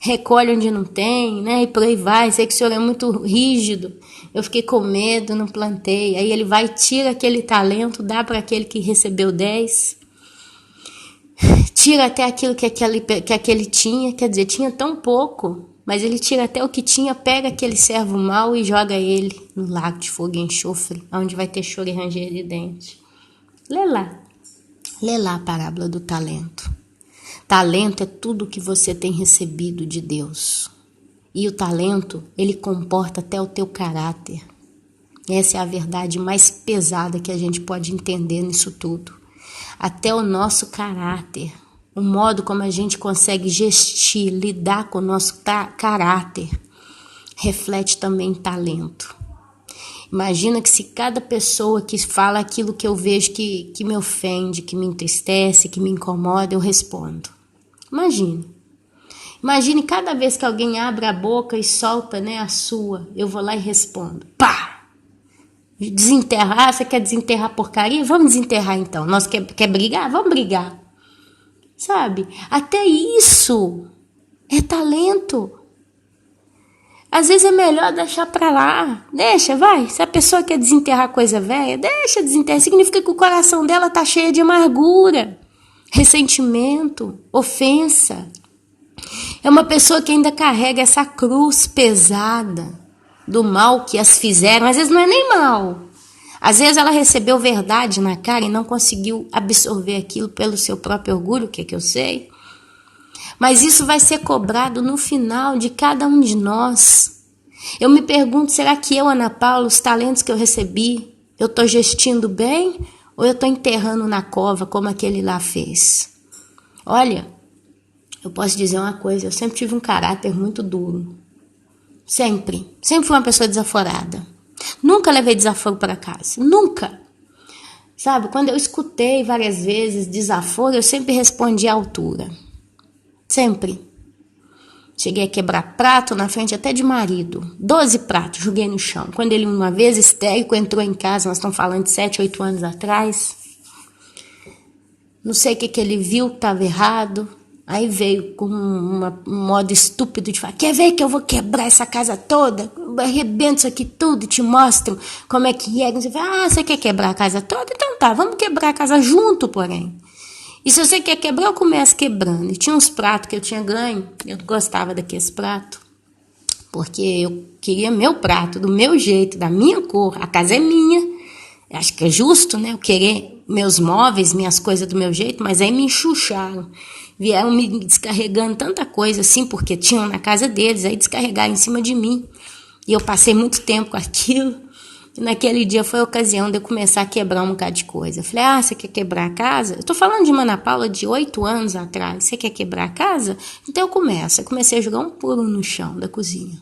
Recolhe onde não tem, né? E por aí vai. Sei que o Senhor é muito rígido. Eu fiquei com medo, não plantei. Aí ele vai, tira aquele talento, dá para aquele que recebeu 10. Tira até aquilo que aquele tinha. Quer dizer, tinha tão pouco, mas ele tira até o que tinha, pega aquele servo mau e joga ele no lago de fogo e enxofre, onde vai ter choro e ranger de dente. Lê lá a parábola do talento. Talento é tudo que você tem recebido de Deus. E o talento, ele comporta até o teu caráter. Essa é a verdade mais pesada que a gente pode entender nisso tudo. Até o nosso caráter, o modo como a gente consegue gestir, lidar com o nosso caráter, reflete também talento. Imagina que se cada pessoa que fala aquilo que eu vejo que me ofende, que me entristece, que me incomoda, eu respondo. Imagine cada vez que alguém abre a boca e solta, né, a sua, eu vou lá e respondo. Pá! Desenterrar, você quer desenterrar porcaria? Vamos desenterrar então. Nós quer brigar? Vamos brigar. Sabe? Até isso é talento. Às vezes é melhor deixar pra lá. Deixa, vai. Se a pessoa quer desenterrar coisa velha, deixa desenterrar. Significa que o coração dela tá cheio de amargura, ressentimento, ofensa. É uma pessoa que ainda carrega essa cruz pesada do mal que as fizeram. Às vezes não é nem mal. Às vezes ela recebeu verdade na cara e não conseguiu absorver aquilo pelo seu próprio orgulho, que é que eu sei. Mas isso vai ser cobrado no final de cada um de nós. Eu me pergunto, será que eu, Ana Paula, os talentos que eu recebi, eu estou gestindo bem ou eu estou enterrando na cova como aquele lá fez? Olha, eu posso dizer uma coisa, eu sempre tive um caráter muito duro. Sempre fui uma pessoa desaforada. Nunca levei desaforo para casa, nunca. Sabe, quando eu escutei várias vezes desaforo, eu sempre respondi à altura. Sempre. Cheguei a quebrar prato na frente até de marido. 12 pratos, joguei no chão. Quando ele uma vez histérico entrou em casa, nós estamos falando de 7, 8 anos atrás. Não sei o que ele viu que estava errado. Aí veio com um modo estúpido de falar, quer ver que eu vou quebrar essa casa toda? Eu arrebento isso aqui tudo e te mostro como é que é. Você fala, você quer quebrar a casa toda? Então tá, vamos quebrar a casa junto, porém. E se você quer quebrar, eu começo quebrando. E tinha uns pratos que eu tinha ganho, eu gostava daqueles pratos, porque eu queria meu prato, do meu jeito, da minha cor. A casa é minha, acho que é justo, né? Eu querer meus móveis, minhas coisas do meu jeito, mas aí me enxuxaram. Vieram me descarregando tanta coisa assim, porque tinham na casa deles, aí descarregaram em cima de mim. E eu passei muito tempo com aquilo. E naquele dia foi a ocasião de eu começar a quebrar um bocado de coisa. Eu falei, você quer quebrar a casa? Eu tô falando de Ana Paula de 8 anos atrás. Você quer quebrar a casa? Então eu começo. Eu comecei a jogar um pulo no chão da cozinha.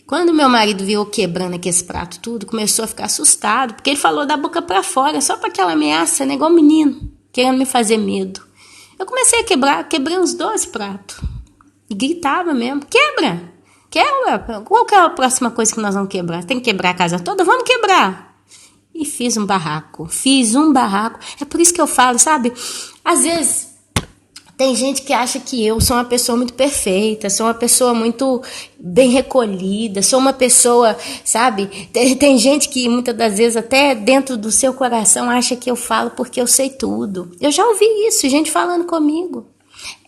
Quando meu marido viu eu quebrando aqueles pratos tudo, começou a ficar assustado, porque ele falou da boca pra fora, só para aquela ameaça, né? Igual um menino, querendo me fazer medo. Eu comecei a quebrei uns 12 pratos. E gritava mesmo, quebra! Qual que é a próxima coisa que nós vamos quebrar? Tem que quebrar a casa toda? Vamos quebrar! E fiz um barraco. É por isso que eu falo, sabe? Às vezes, Tem gente que acha que eu sou uma pessoa muito perfeita, sou uma pessoa muito bem recolhida, sou uma pessoa, sabe? Tem gente que muitas das vezes até dentro do seu coração acha que eu falo porque eu sei tudo. Eu já ouvi isso, gente falando comigo.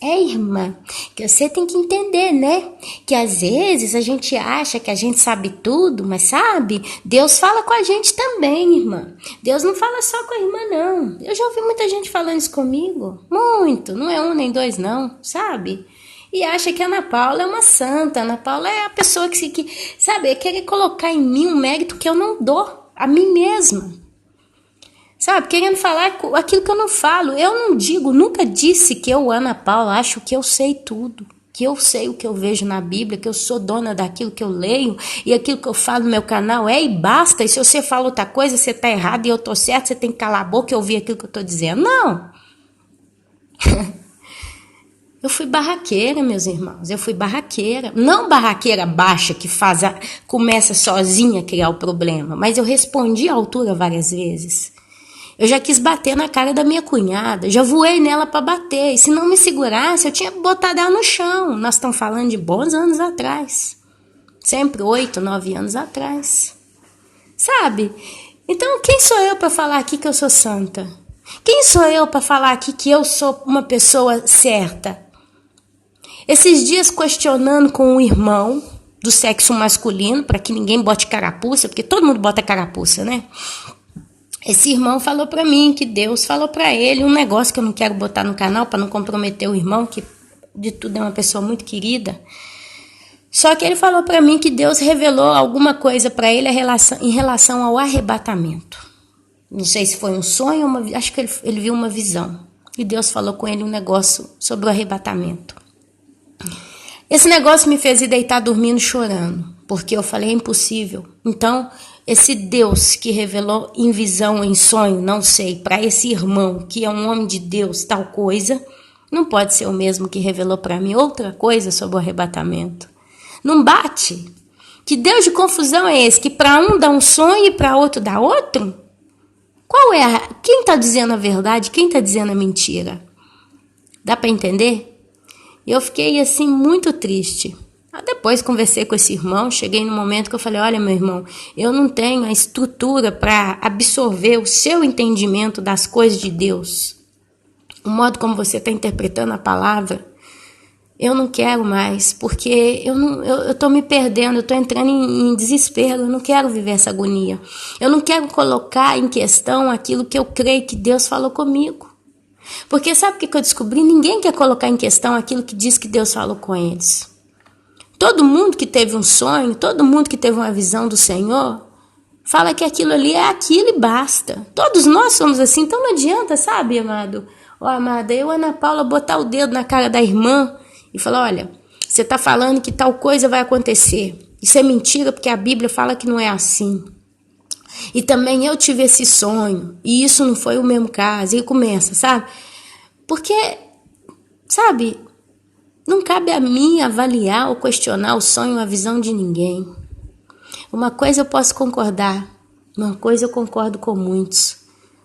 Irmã, que você tem que entender, né? Que às vezes a gente acha que a gente sabe tudo, mas sabe? Deus fala com a gente também, irmã. Deus não fala só com a irmã, não. Eu já ouvi muita gente falando isso comigo. Muito, não é um nem dois, não, sabe? E acha que a Ana Paula é uma santa. A Ana Paula é a pessoa que sabe, quer colocar em mim um mérito que eu não dou a mim mesma. Sabe, querendo falar aquilo que eu não falo. Eu não digo, nunca disse que eu, Ana Paula, acho que eu sei tudo. Que eu sei o que eu vejo na Bíblia, que eu sou dona daquilo que eu leio e aquilo que eu falo no meu canal e basta. E se você fala outra coisa, você tá errado e eu tô certo, você tem que calar a boca e ouvir aquilo que eu tô dizendo. Não! Eu fui barraqueira, meus irmãos, eu fui barraqueira. Não barraqueira baixa que começa sozinha a criar o problema, mas eu respondi à altura várias vezes. Eu já quis bater na cara da minha cunhada, já voei nela para bater. E se não me segurasse, eu tinha botado ela no chão. Nós estamos falando de bons anos atrás. Sempre 8, 9 anos atrás. Sabe? Então, quem sou eu para falar aqui que eu sou santa? Quem sou eu para falar aqui que eu sou uma pessoa certa? Esses dias questionando com um irmão do sexo masculino, para que ninguém bote carapuça, porque todo mundo bota carapuça, né? Esse irmão falou para mim que Deus falou para ele um negócio que eu não quero botar no canal para não comprometer o irmão, que de tudo é uma pessoa muito querida. Só que ele falou para mim que Deus revelou alguma coisa para ele em relação ao arrebatamento. Não sei se foi um sonho ou acho que ele viu uma visão. E Deus falou com ele um negócio sobre o arrebatamento. Esse negócio me fez ir deitar dormindo chorando, porque eu falei, é impossível. Então, esse Deus que revelou em visão, em sonho, não sei, para esse irmão que é um homem de Deus, tal coisa, não pode ser o mesmo que revelou para mim outra coisa sobre o arrebatamento. Não bate. Que Deus de confusão é esse? Que para um dá um sonho e para outro dá outro? Quem está dizendo a verdade? Quem está dizendo a mentira? Dá para entender? Eu fiquei assim muito triste. Depois conversei com esse irmão, cheguei no momento que eu falei, olha meu irmão, eu não tenho a estrutura para absorver o seu entendimento das coisas de Deus. O modo como você está interpretando a palavra, eu não quero mais, porque eu estou me perdendo, eu estou entrando em desespero, eu não quero viver essa agonia. Eu não quero colocar em questão aquilo que eu creio que Deus falou comigo. Porque sabe o que eu descobri? Ninguém quer colocar em questão aquilo que diz que Deus falou com eles. Todo mundo que teve um sonho, todo mundo que teve uma visão do Senhor, fala que aquilo ali é aquilo e basta. Todos nós somos assim, então não adianta, sabe, amado? Amada, eu, Ana Paula, botar o dedo na cara da irmã e falar, olha, você está falando que tal coisa vai acontecer. Isso é mentira, porque a Bíblia fala que não é assim. E também eu tive esse sonho, e isso não foi o mesmo caso. E começa, sabe? Porque, sabe, não cabe a mim avaliar ou questionar o sonho ou a visão de ninguém. Uma coisa eu posso concordar, uma coisa eu concordo com muitos.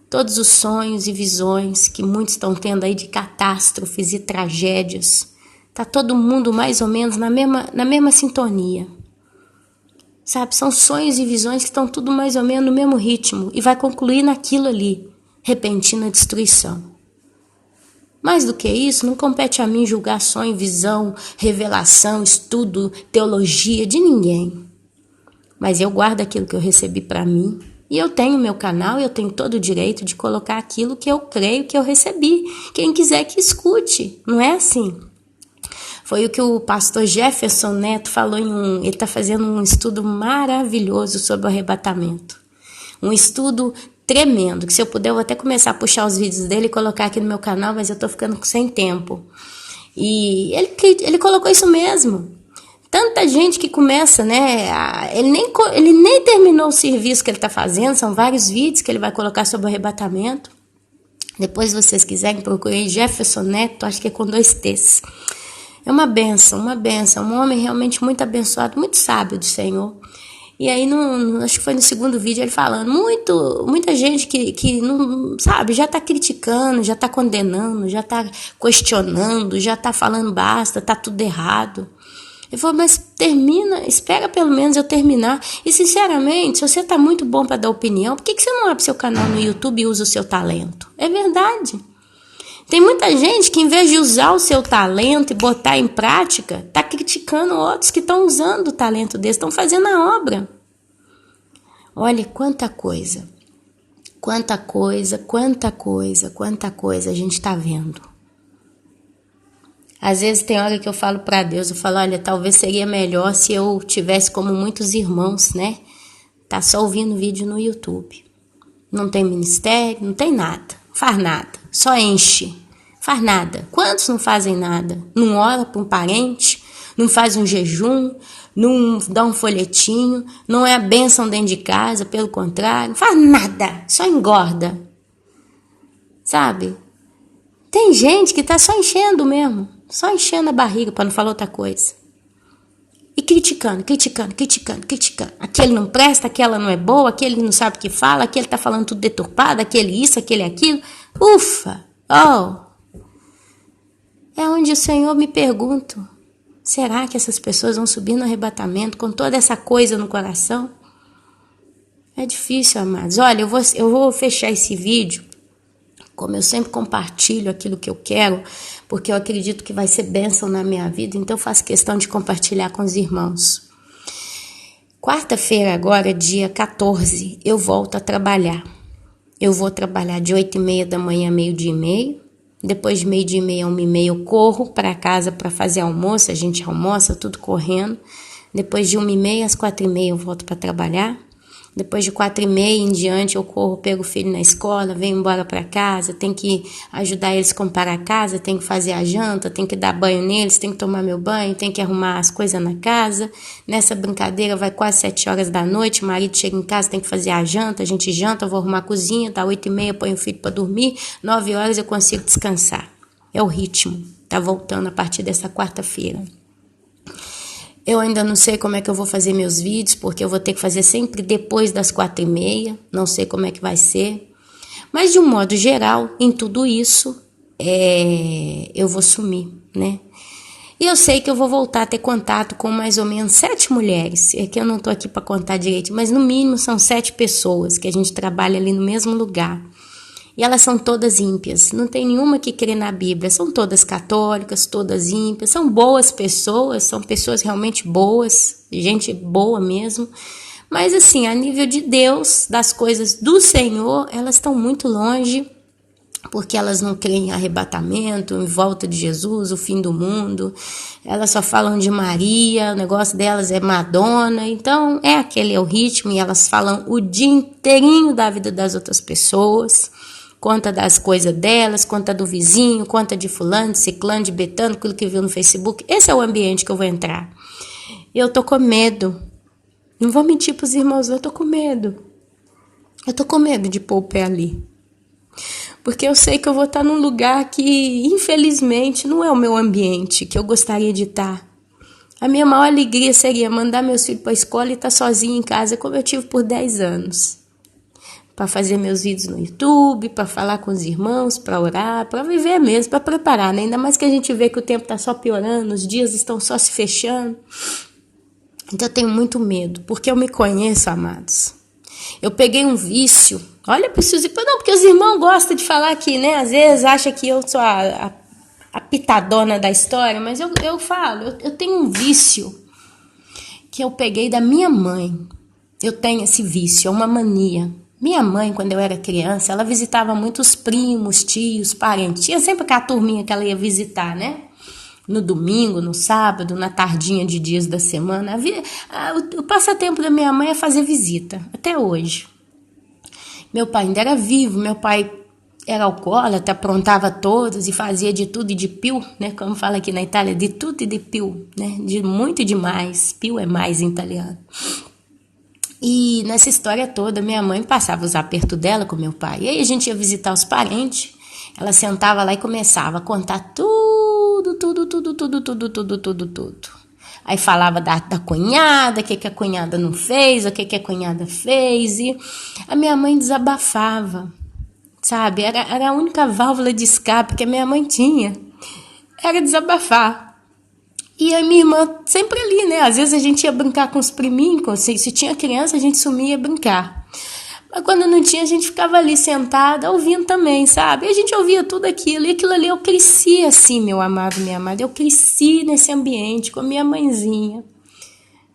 Todos os sonhos e visões que muitos estão tendo aí de catástrofes e tragédias, tá todo mundo mais ou menos na mesma sintonia. Sabe, são sonhos e visões que estão tudo mais ou menos no mesmo ritmo e vai concluir naquilo ali, repentina destruição. Mais do que isso, não compete a mim julgar sonho, visão, revelação, estudo, teologia de ninguém. Mas eu guardo aquilo que eu recebi para mim e eu tenho meu canal e eu tenho todo o direito de colocar aquilo que eu creio que eu recebi. Quem quiser que escute, não é assim? Foi o que o pastor Jefferson Neto falou ele está fazendo um estudo maravilhoso sobre o arrebatamento. Um estudo tremendo, que se eu puder eu vou até começar a puxar os vídeos dele e colocar aqui no meu canal, mas eu tô ficando sem tempo. E ele colocou isso mesmo. Tanta gente que começa, né? Ele nem terminou o serviço que ele está fazendo, são vários vídeos que ele vai colocar sobre o arrebatamento. Depois, se vocês quiserem, procurei Jefferson Neto, acho que é com 2 T's. É uma bênção, um homem realmente muito abençoado, muito sábio do Senhor. E aí, acho que foi no segundo vídeo, ele falando, muita gente que não sabe, já tá criticando, já tá condenando, já tá questionando, já tá falando basta, tá tudo errado. Ele falou, mas termina, espera pelo menos eu terminar. E sinceramente, se você tá muito bom para dar opinião, por que você não abre seu canal no YouTube e usa o seu talento? É verdade. Tem muita gente que, em vez de usar o seu talento e botar em prática, tá criticando outros que estão usando o talento deles, estão fazendo a obra. Olha quanta coisa a gente tá vendo. Às vezes tem hora que eu falo para Deus, eu falo, olha, talvez seria melhor se eu tivesse como muitos irmãos, né? Tá só ouvindo vídeo no YouTube. Não tem ministério, não tem nada, faz nada, só enche, faz nada. Quantos não fazem nada? Não ora para um parente, não faz um jejum, não dá um folhetinho, não é a bênção dentro de casa, pelo contrário, não faz nada, só engorda. Sabe? Tem gente que tá só enchendo mesmo, só enchendo a barriga, para não falar outra coisa. E criticando. Aquele não presta, aquela não é boa, aquele não sabe o que fala, aquele tá falando tudo deturpado, aquele isso, aquele aquilo. Ufa! Oh! É onde o Senhor me pergunta, será que essas pessoas vão subir no arrebatamento com toda essa coisa no coração? É difícil, amados. Olha, eu vou fechar esse vídeo, como eu sempre compartilho aquilo que eu quero, porque eu acredito que vai ser bênção na minha vida, então eu faço questão de compartilhar com os irmãos. Quarta-feira agora, dia 14, eu volto a trabalhar. Eu vou trabalhar de 8h30 da manhã a 12h30. Depois de 12h30 a 1h30 eu corro para casa para fazer almoço, a gente almoça tudo correndo. Depois de 1h30 às 4h30 eu volto para trabalhar. Depois de 4h30 em diante eu corro, pego o filho na escola, venho embora para casa, tenho que ajudar eles a comprar a casa, tenho que fazer a janta, tenho que dar banho neles, tenho que tomar meu banho, tenho que arrumar as coisas na casa. Nessa brincadeira vai quase 7 horas da noite, o marido chega em casa, tem que fazer a janta, a gente janta, eu vou arrumar a cozinha, tá 8h30, ponho o filho para dormir, 9 horas eu consigo descansar. É o ritmo, tá voltando a partir dessa quarta-feira. Eu ainda não sei como é que eu vou fazer meus vídeos, porque eu vou ter que fazer sempre depois das 4h30, não sei como é que vai ser. Mas de um modo geral, em tudo isso, eu vou sumir, né? E eu sei que eu vou voltar a ter contato com mais ou menos 7 mulheres, é que eu não tô aqui para contar direito, mas no mínimo são 7 pessoas que a gente trabalha ali no mesmo lugar. E elas são todas ímpias, não tem nenhuma que crê na Bíblia, são todas católicas, todas ímpias, são boas pessoas, são pessoas realmente boas, gente boa mesmo, mas assim, a nível de Deus, das coisas do Senhor, elas estão muito longe, porque elas não creem em arrebatamento, em volta de Jesus, o fim do mundo, elas só falam de Maria, o negócio delas é Madonna, então é o ritmo, e elas falam o dia inteirinho da vida das outras pessoas, conta das coisas delas, conta do vizinho, conta de fulano, de ciclano, de betano, aquilo que viu no Facebook. Esse é o ambiente que eu vou entrar. Eu tô com medo. Não vou mentir pros irmãos, eu tô com medo. Eu tô com medo de pôr o pé ali. Porque eu sei que eu vou estar num lugar que, infelizmente, não é o meu ambiente que eu gostaria de estar. A minha maior alegria seria mandar meus filhos para a escola e estar sozinha em casa, como eu tive por 10 anos. Para fazer meus vídeos no YouTube, para falar com os irmãos, para orar, para viver mesmo, para preparar, né? Ainda mais que a gente vê que o tempo está só piorando, os dias estão só se fechando. Então eu tenho muito medo, porque eu me conheço, amados. Eu peguei um vício, olha para os seus irmãos, não, porque os irmãos gostam de falar aqui, né? Às vezes acham que eu sou a pitadona da história, mas eu falo, eu tenho um vício que eu peguei da minha mãe. Eu tenho esse vício, é uma mania. Minha mãe, quando eu era criança, ela visitava muitos primos, tios, parentes. Tinha sempre aquela turminha que ela ia visitar, né? No domingo, no sábado, na tardinha de dias da semana. O passatempo da minha mãe é fazer visita, até hoje. Meu pai ainda era vivo, meu pai era alcoólatra, aprontava todos e fazia de tudo e de più, né? Como fala aqui na Itália, de tudo e de più, né? De muito e demais. Più é mais em italiano. E nessa história toda, minha mãe passava os apertos dela com meu pai. E aí a gente ia visitar os parentes, ela sentava lá e começava a contar tudo. Aí falava da cunhada, o que a cunhada não fez, o que a cunhada fez. E a minha mãe desabafava, sabe? Era a única válvula de escape que a minha mãe tinha. Era desabafar. E a minha irmã sempre ali, né? Às vezes a gente ia brincar com os priminhos, se tinha criança a gente sumia e ia brincar. Mas quando não tinha, a gente ficava ali sentada, ouvindo também, sabe? E a gente ouvia tudo aquilo. E aquilo ali, eu cresci assim, meu amado, minha amada. Eu cresci nesse ambiente com a minha mãezinha,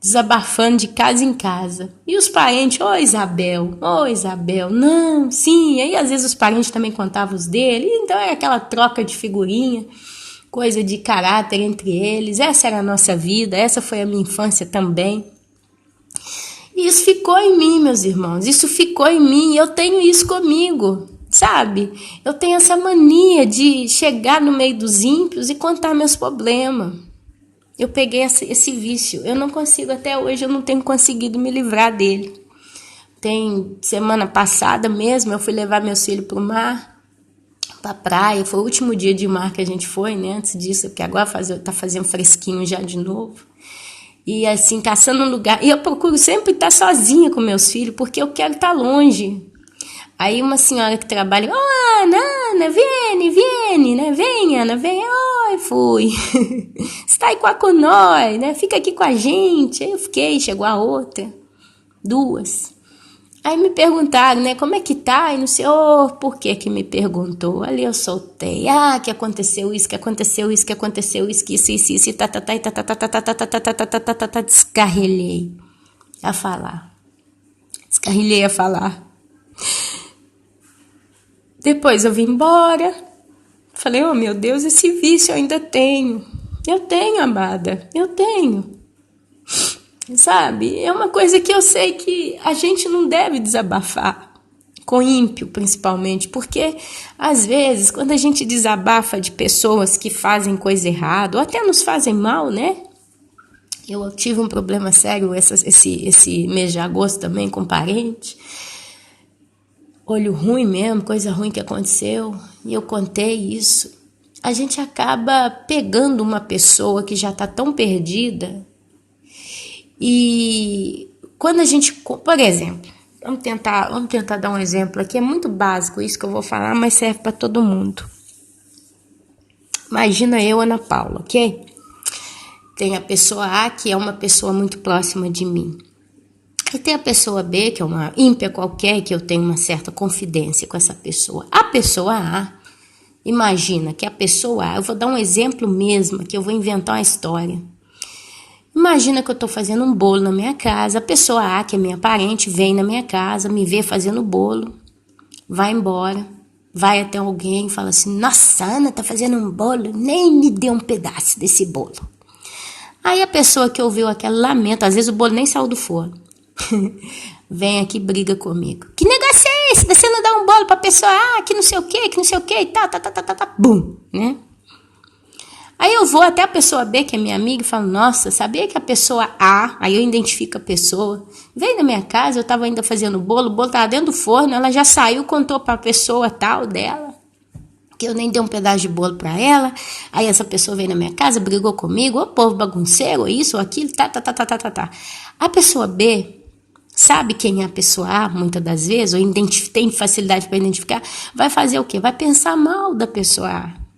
desabafando de casa em casa. E os parentes, ô Isabel, não, sim. Aí às vezes os parentes também contavam os dele. Então era aquela troca de figurinha, coisa de caráter entre eles. Essa era a nossa vida, essa foi a minha infância também. E isso ficou em mim, meus irmãos, isso ficou em mim, eu tenho isso comigo, sabe? Eu tenho essa mania de chegar no meio dos ímpios e contar meus problemas. Eu peguei esse vício, eu não consigo, até hoje eu não tenho conseguido me livrar dele. Semana passada mesmo, eu fui levar meus filhos para o mar, para a praia, foi o último dia de mar que a gente foi, né? Antes disso, porque agora tá fazendo fresquinho já de novo. E assim, caçando um lugar. E eu procuro sempre estar sozinha com meus filhos, porque eu quero estar longe. Aí uma senhora que trabalha, Ana, viene, né? Vem, Ana, vem. Oi, fui. Você tá aí com nós, né? Fica aqui com a gente. Aí eu fiquei, chegou a outra. 2. Aí me perguntaram, né, como é que tá? E não sei, por que me perguntou? Ali eu soltei, que aconteceu isso, que aconteceu isso, que isso, descarrilhei a falar. Depois eu vim embora, falei, meu Deus, esse vício eu ainda tenho. Eu tenho, amada, eu tenho. Sabe, é uma coisa que eu sei que a gente não deve desabafar, com ímpio principalmente, porque às vezes quando a gente desabafa de pessoas que fazem coisa errada, ou até nos fazem mal, né? Eu tive um problema sério esse mês de agosto também com parente, olho ruim mesmo, coisa ruim que aconteceu, e eu contei isso. A gente acaba pegando uma pessoa que já está tão perdida. E quando a gente, por exemplo, vamos tentar dar um exemplo aqui, é muito básico isso que eu vou falar, mas serve para todo mundo. Imagina eu, Ana Paula, ok? Tem a pessoa A, que é uma pessoa muito próxima de mim. E tem a pessoa B, que é uma ímpia qualquer, que eu tenho uma certa confidência com essa pessoa. A pessoa A, imagina que a pessoa A, eu vou dar um exemplo mesmo, que eu vou inventar uma história. Imagina que eu estou fazendo um bolo na minha casa, a pessoa A, que é minha parente, vem na minha casa, me vê fazendo bolo, vai embora, vai até alguém e fala assim, nossa, Ana tá fazendo um bolo, nem me deu um pedaço desse bolo. Aí a pessoa que ouviu aquele lamento, às vezes o bolo nem saiu do forno, vem aqui e briga comigo. Que negócio é esse? Você não dá um bolo pra pessoa A, que não sei o que, e tá, bum, né? Aí eu vou até a pessoa B, que é minha amiga, e falo, nossa, sabia que a pessoa A, aí eu identifico a pessoa, veio na minha casa, eu estava ainda fazendo o bolo estava dentro do forno, ela já saiu, contou para a pessoa tal dela, que eu nem dei um pedaço de bolo para ela, aí essa pessoa veio na minha casa, brigou comigo, ô povo bagunceiro, isso ou aquilo, tá. A pessoa B sabe quem é a pessoa A, muitas das vezes, ou tem facilidade para identificar, vai fazer o quê? Vai pensar mal da pessoa A.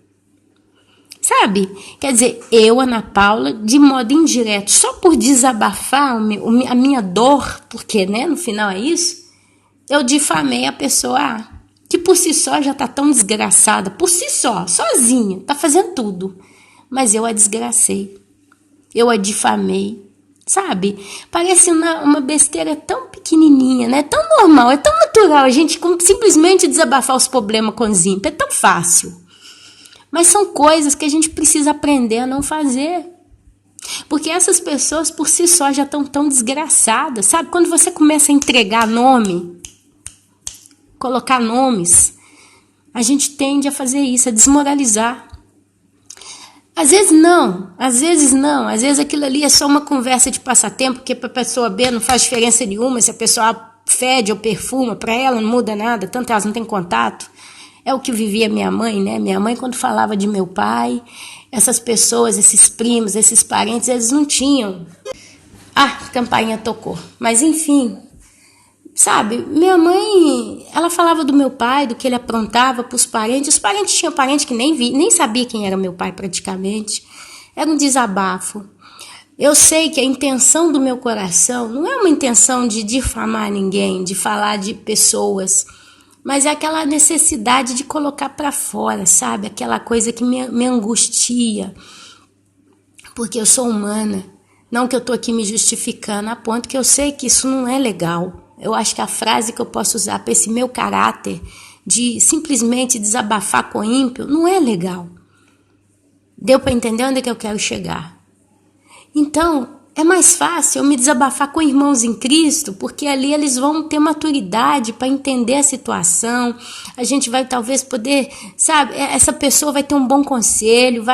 Sabe? Quer dizer, eu, Ana Paula, de modo indireto, só por desabafar a minha dor, porque, né, no final é isso, eu difamei a pessoa A, que por si só já tá tão desgraçada, por si só, sozinha, tá fazendo tudo. Mas eu a desgracei, eu a difamei, sabe? Parece uma besteira tão pequenininha, né? Tão normal, é tão natural a gente simplesmente desabafar os problemas com os ímpios, é tão fácil. Mas são coisas que a gente precisa aprender a não fazer. Porque essas pessoas por si só já estão tão desgraçadas, sabe? Quando você começa a entregar nome, colocar nomes, a gente tende a fazer isso, a desmoralizar. Às vezes não, às vezes aquilo ali é só uma conversa de passatempo, porque para a pessoa B não faz diferença nenhuma, se a pessoa A fede ou perfuma, para ela não muda nada, tanto elas não têm contato. É o que vivia minha mãe, né? Minha mãe, quando falava de meu pai, essas pessoas, esses primos, esses parentes, eles não tinham. Ah, a campainha tocou. Mas enfim, sabe, minha mãe, ela falava do meu pai, do que ele aprontava para os parentes. Os parentes tinham parente que nem sabia quem era meu pai praticamente. Era um desabafo. Eu sei que a intenção do meu coração não é uma intenção de difamar ninguém, de falar de pessoas, mas é aquela necessidade de colocar para fora, sabe? Aquela coisa que me angustia, porque eu sou humana. Não que eu estou aqui me justificando, a ponto que eu sei que isso não é legal. Eu acho que a frase que eu posso usar para esse meu caráter de simplesmente desabafar com o ímpio não é legal. Deu para entender onde é que eu quero chegar? Então, é mais fácil eu me desabafar com irmãos em Cristo, porque ali eles vão ter maturidade para entender a situação. A gente vai talvez poder, sabe, essa pessoa vai ter um bom conselho,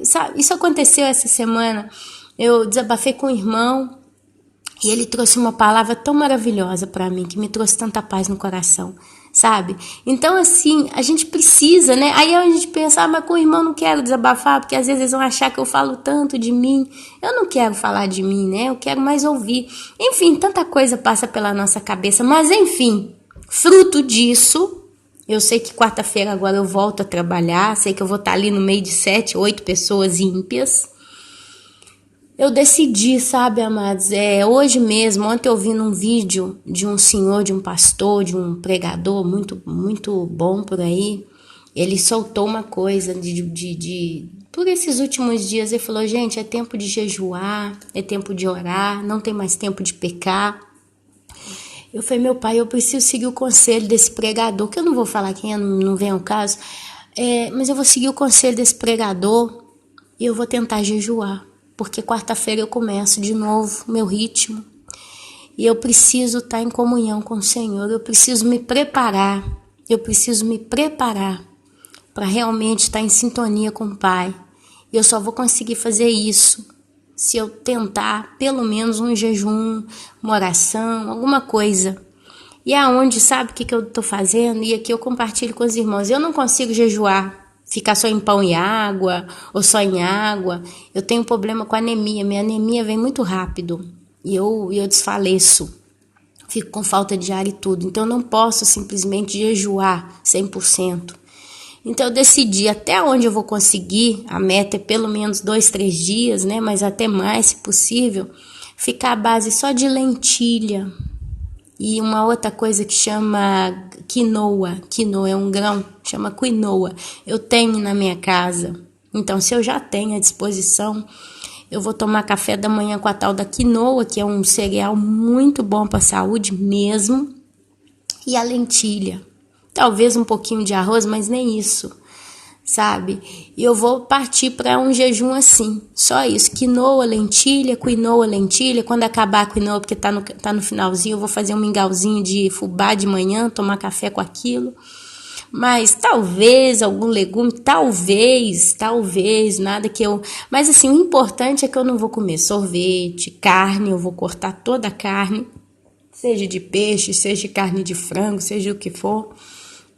sabe? Isso aconteceu essa semana. Eu desabafei com um irmão e ele trouxe uma palavra tão maravilhosa para mim, que me trouxe tanta paz no coração, sabe? Então, assim, a gente precisa, né? Aí a gente pensa, mas com o irmão não quero desabafar, porque às vezes eles vão achar que eu falo tanto de mim. Eu não quero falar de mim, né? Eu quero mais ouvir. Enfim, tanta coisa passa pela nossa cabeça, mas enfim, fruto disso, eu sei que quarta-feira agora eu volto a trabalhar, sei que eu vou estar ali no meio de 7, 8 pessoas ímpias. Eu decidi, sabe, amados, hoje mesmo, ontem eu vi num vídeo de um senhor, de um pastor, de um pregador muito, muito bom por aí, ele soltou uma coisa por esses últimos dias, ele falou, gente, é tempo de jejuar, é tempo de orar, não tem mais tempo de pecar. Eu falei, meu pai, eu preciso seguir o conselho desse pregador, que eu não vou falar quem é, não vem ao caso, mas eu vou seguir o conselho desse pregador e eu vou tentar jejuar. Porque quarta-feira eu começo de novo meu ritmo e eu preciso estar em comunhão com o Senhor, eu preciso me preparar para realmente estar em sintonia com o Pai. E eu só vou conseguir fazer isso se eu tentar pelo menos um jejum, uma oração, alguma coisa. E aonde, sabe o que eu estou fazendo? E aqui eu compartilho com os irmãos, eu não consigo jejuar, ficar só em pão e água, ou só em água. Eu tenho um problema com anemia, minha anemia vem muito rápido, e eu desfaleço, fico com falta de ar e tudo, então eu não posso simplesmente jejuar 100%. Então eu decidi até onde eu vou conseguir, a meta é pelo menos 2, 3 dias, né, mas até mais se possível, ficar à base só de lentilha. E uma outra coisa que chama quinoa é um grão, chama quinoa, eu tenho na minha casa. Então, se eu já tenho à disposição, eu vou tomar café da manhã com a tal da quinoa, que é um cereal muito bom para a saúde mesmo, e a lentilha. Talvez um pouquinho de arroz, mas nem isso, sabe? E eu vou partir para um jejum assim, só isso, quinoa, lentilha. Quando acabar a quinoa, porque tá no finalzinho, eu vou fazer um mingauzinho de fubá de manhã, tomar café com aquilo. Mas talvez algum legume, talvez, nada que eu... Mas assim, o importante é que eu não vou comer sorvete, carne, eu vou cortar toda a carne, seja de peixe, seja de carne de frango, seja o que for.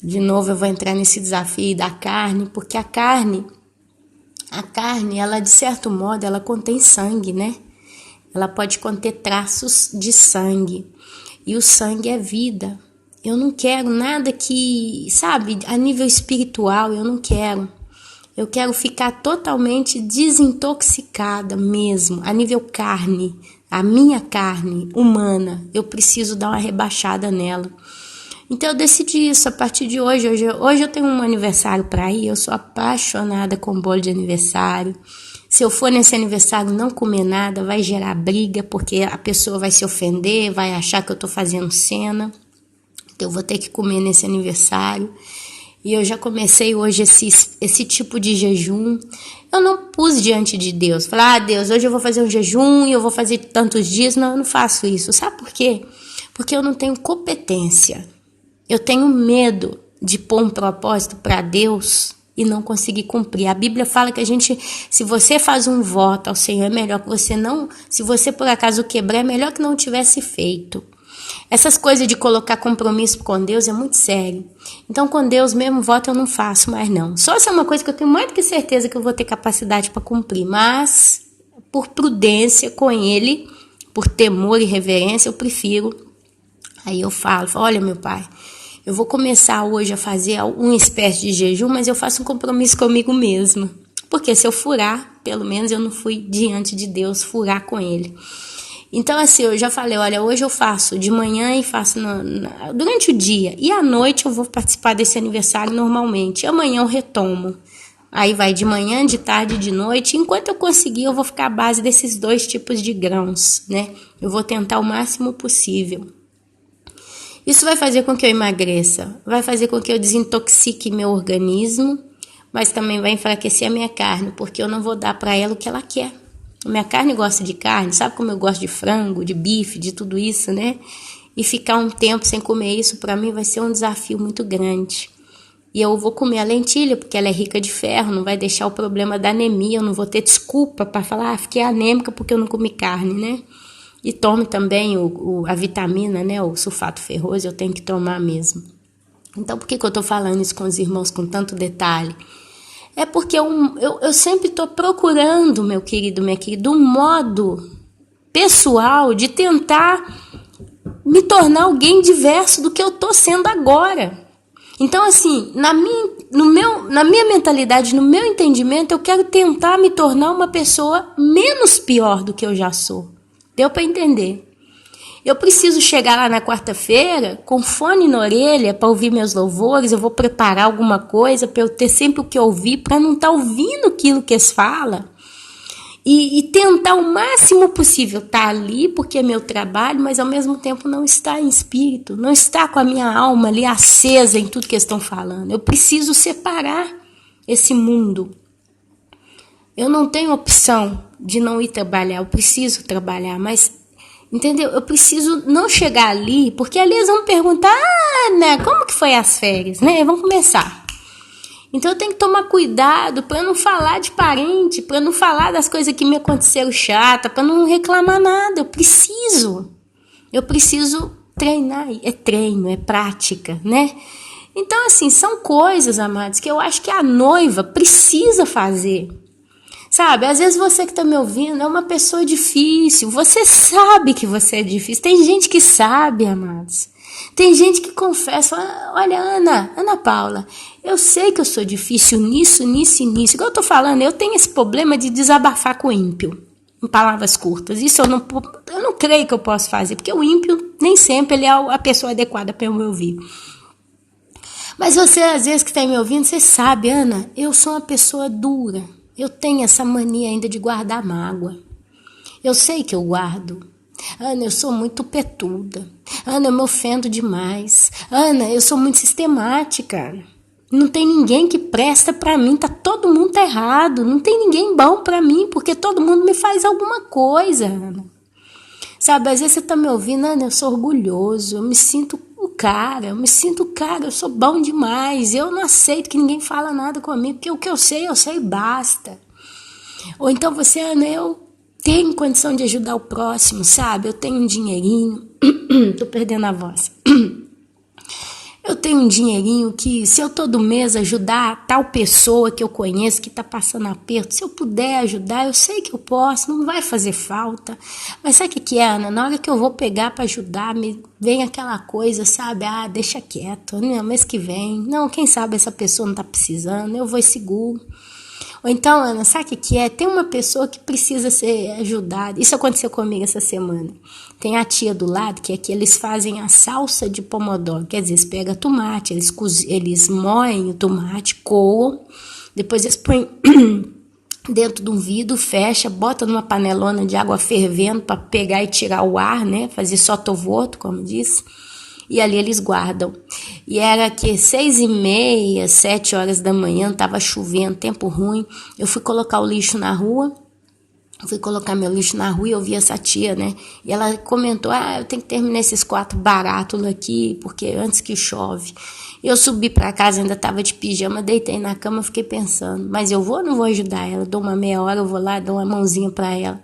De novo eu vou entrar nesse desafio da carne, porque a carne, ela de certo modo, ela contém sangue, né? Ela pode conter traços de sangue, e o sangue é vida. Eu não quero nada que, sabe, a nível espiritual, eu não quero. Eu quero ficar totalmente desintoxicada mesmo, a nível carne, a minha carne humana, eu preciso dar uma rebaixada nela. Então eu decidi isso a partir de hoje. Hoje eu tenho um aniversário para ir, eu sou apaixonada com bolo de aniversário. Se eu for nesse aniversário não comer nada, vai gerar briga, porque a pessoa vai se ofender, vai achar que eu tô fazendo cena. Então eu vou ter que comer nesse aniversário. E eu já comecei hoje esse tipo de jejum. Eu não pus diante de Deus. Falar, Deus, hoje eu vou fazer um jejum e eu vou fazer tantos dias. Não, eu não faço isso. Sabe por quê? Porque eu não tenho competência. Eu tenho medo de pôr um propósito para Deus e não conseguir cumprir. A Bíblia fala que se você faz um voto ao Senhor, é melhor que você não... Se você por acaso quebrar, é melhor que não tivesse feito. Essas coisas de colocar compromisso com Deus é muito sério. Então, com Deus mesmo, voto eu não faço mais não. Só se é uma coisa que eu tenho mais do que certeza que eu vou ter capacidade para cumprir. Mas, por prudência com Ele, por temor e reverência, eu prefiro. Aí eu falo, olha meu pai, eu vou começar hoje a fazer uma espécie de jejum, mas eu faço um compromisso comigo mesma. Porque se eu furar, pelo menos eu não fui diante de Deus furar com Ele. Então assim, eu já falei, olha, hoje eu faço de manhã e faço durante o dia. E à noite eu vou participar desse aniversário normalmente. E amanhã eu retomo. Aí vai de manhã, de tarde, de noite. Enquanto eu conseguir, eu vou ficar à base desses 2 tipos de grãos, né? Eu vou tentar o máximo possível. Isso vai fazer com que eu emagreça, vai fazer com que eu desintoxique meu organismo, mas também vai enfraquecer a minha carne, porque eu não vou dar para ela o que ela quer. A minha carne gosta de carne, sabe como eu gosto de frango, de bife, de tudo isso, né? E ficar um tempo sem comer isso, para mim, vai ser um desafio muito grande. E eu vou comer a lentilha, porque ela é rica de ferro, não vai deixar o problema da anemia, eu não vou ter desculpa para falar, fiquei anêmica porque eu não comi carne, né? E tome também a vitamina, né, o sulfato ferroso, eu tenho que tomar mesmo. Então, por que eu estou falando isso com os irmãos com tanto detalhe? É porque eu sempre estou procurando, meu querido, minha querida, um modo pessoal de tentar me tornar alguém diverso do que eu estou sendo agora. Então, assim, na minha mentalidade, no meu entendimento, eu quero tentar me tornar uma pessoa menos pior do que eu já sou. Deu para entender? Eu preciso chegar lá na quarta-feira com fone na orelha para ouvir meus louvores, eu vou preparar alguma coisa para eu ter sempre o que ouvir, para não estar ouvindo aquilo que eles falam e tentar o máximo possível estar ali, porque é meu trabalho, mas ao mesmo tempo não estar em espírito, não estar com a minha alma ali acesa em tudo que eles estão falando. Eu preciso separar esse mundo. Eu não tenho opção de não ir trabalhar, eu preciso trabalhar, mas, entendeu? Eu preciso não chegar ali, porque ali eles vão perguntar, Ana, como que foi as férias, né? Vamos começar. Então eu tenho que tomar cuidado para não falar de parente, para não falar das coisas que me aconteceram chata, para não reclamar nada. Eu preciso treinar, é treino, é prática, né? Então assim, são coisas, amados, que eu acho que a noiva precisa fazer. Sabe, às vezes você que está me ouvindo é uma pessoa difícil, você sabe que você é difícil, tem gente que sabe, amados, tem gente que confessa, olha Ana Paula, eu sei que eu sou difícil nisso, igual eu estou falando, eu tenho esse problema de desabafar com o ímpio, em palavras curtas, isso eu não creio que eu possa fazer, porque o ímpio nem sempre ele é a pessoa adequada para eu me ouvir. Mas você, às vezes que está me ouvindo, você sabe, Ana, eu sou uma pessoa dura. Eu tenho essa mania ainda de guardar mágoa. Eu sei que eu guardo. Ana, eu sou muito petuda. Ana, eu me ofendo demais. Ana, eu sou muito sistemática. Não tem ninguém que presta pra mim. Todo mundo tá errado. Não tem ninguém bom pra mim, porque todo mundo me faz alguma coisa, Ana. Sabe, às vezes você tá me ouvindo, Ana, eu sou orgulhoso. Eu me sinto o cara, eu sou bom demais, eu não aceito que ninguém fala nada comigo, porque o que eu sei e basta. Ou então você, Ana, eu tenho condição de ajudar o próximo, sabe? Eu tenho um dinheirinho, tô perdendo a voz. Eu tenho um dinheirinho que, se eu todo mês ajudar tal pessoa que eu conheço que está passando aperto, se eu puder ajudar, eu sei que eu posso, não vai fazer falta. Mas sabe o que é, Ana? Na hora que eu vou pegar para ajudar, me vem aquela coisa, sabe? Deixa quieto, né? Mês que vem. Não, quem sabe essa pessoa não está precisando, eu vou e seguro. Ou então, Ana, sabe o que é? Tem uma pessoa que precisa ser ajudada. Isso aconteceu comigo essa semana. Tem a tia do lado, que é que eles fazem a salsa de pomodoro. Quer dizer, eles pegam tomate, eles moem o tomate, coam, depois eles põem dentro de um vidro, fecha, bota numa panelona de água fervendo para pegar e tirar o ar, né? Fazer sotovoto, como diz. E ali eles guardam. E era que 6h30, 7 horas da manhã, tava chovendo, tempo ruim. Eu fui colocar o lixo na rua. Fui colocar meu lixo na rua e eu vi essa tia, né? E ela comentou, eu tenho que terminar esses 4 barátulos aqui, porque antes que chove. Eu subi para casa, ainda tava de pijama, deitei na cama, fiquei pensando, mas eu vou ou não vou ajudar ela? Dou uma meia hora, eu vou lá, dou uma mãozinha para ela.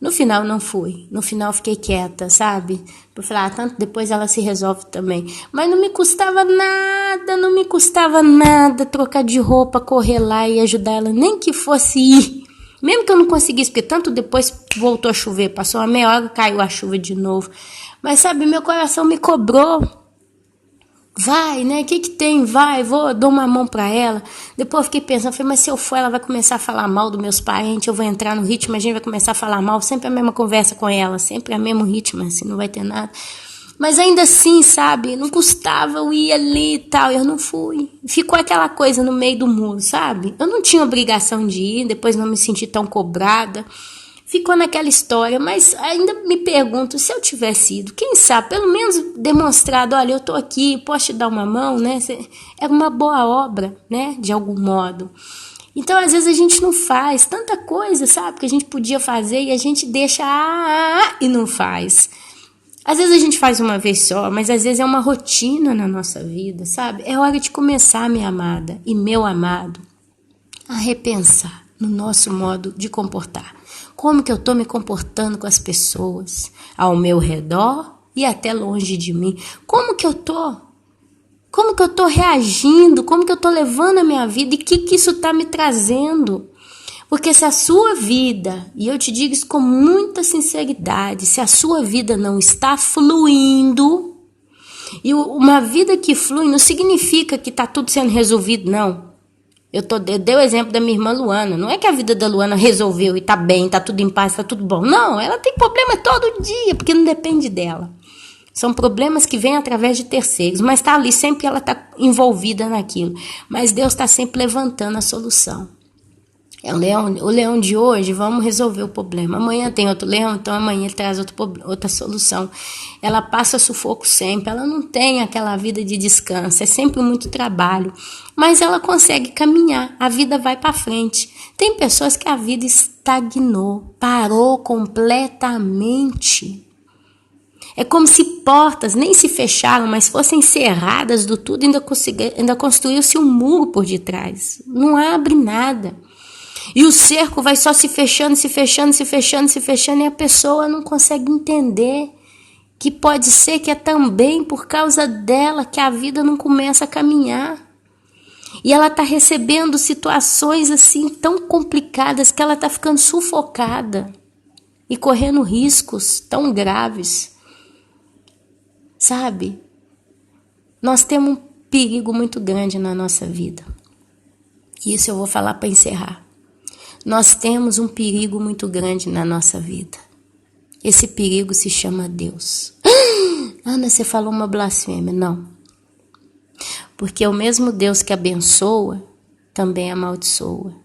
No final não fui. No final fiquei quieta, sabe? Por falar, tanto depois ela se resolve também. Mas não me custava nada trocar de roupa, correr lá e ajudar ela, nem que fosse ir. Mesmo que eu não conseguisse, porque tanto depois voltou a chover, passou uma meia hora, caiu a chuva de novo. Mas sabe, meu coração me cobrou. Vai, né? O que tem? Vai, dou uma mão pra ela. Depois eu fiquei pensando, falei, mas se eu for, ela vai começar a falar mal dos meus parentes, eu vou entrar no ritmo, a gente vai começar a falar mal, sempre a mesma conversa com ela, sempre o mesmo ritmo, assim, não vai ter nada. Mas ainda assim, sabe, não custava eu ir ali e tal, eu não fui. Ficou aquela coisa no meio do muro, sabe? Eu não tinha obrigação de ir, depois não me senti tão cobrada. Ficou naquela história, mas ainda me pergunto, se eu tivesse ido, quem sabe, pelo menos demonstrado, olha, eu tô aqui, posso te dar uma mão, né? Era uma boa obra, né? De algum modo. Então, às vezes a gente não faz tanta coisa, sabe? Que a gente podia fazer e a gente deixa e não faz. Às vezes a gente faz uma vez só, mas às vezes é uma rotina na nossa vida, sabe? É hora de começar, minha amada e meu amado, a repensar no nosso modo de comportar. Como que eu estou me comportando com as pessoas ao meu redor e até longe de mim? Como que eu estou? Como que eu estou reagindo? Como que eu estou levando a minha vida? E o que isso está me trazendo? Porque se a sua vida, e eu te digo isso com muita sinceridade, se a sua vida não está fluindo, e uma vida que flui não significa que está tudo sendo resolvido, não. Eu dei o exemplo da minha irmã Luana. Não é que a vida da Luana resolveu e tá bem, tá tudo em paz, tá tudo bom. Não, ela tem problema todo dia, porque não depende dela. São problemas que vêm através de terceiros, mas tá ali, sempre ela tá envolvida naquilo. Mas Deus está sempre levantando a solução. É o leão de hoje, vamos resolver o problema. Amanhã tem outro leão, então amanhã ele traz outra solução. Ela passa sufoco sempre, ela não tem aquela vida de descanso, é sempre muito trabalho. Mas ela consegue caminhar, a vida vai para frente. Tem pessoas que a vida estagnou, parou completamente. É como se portas nem se fecharam, mas fossem cerradas do tudo, ainda construiu-se um muro por detrás. Não abre nada. E o cerco vai só se fechando, e a pessoa não consegue entender que pode ser que é também por causa dela que a vida não começa a caminhar. E ela está recebendo situações assim tão complicadas que ela está ficando sufocada e correndo riscos tão graves. Sabe? Nós temos um perigo muito grande na nossa vida. Isso eu vou falar para encerrar. Nós temos um perigo muito grande na nossa vida. Esse perigo se chama Deus. Ana, você falou uma blasfêmia. Não. Porque o mesmo Deus que abençoa, também amaldiçoa.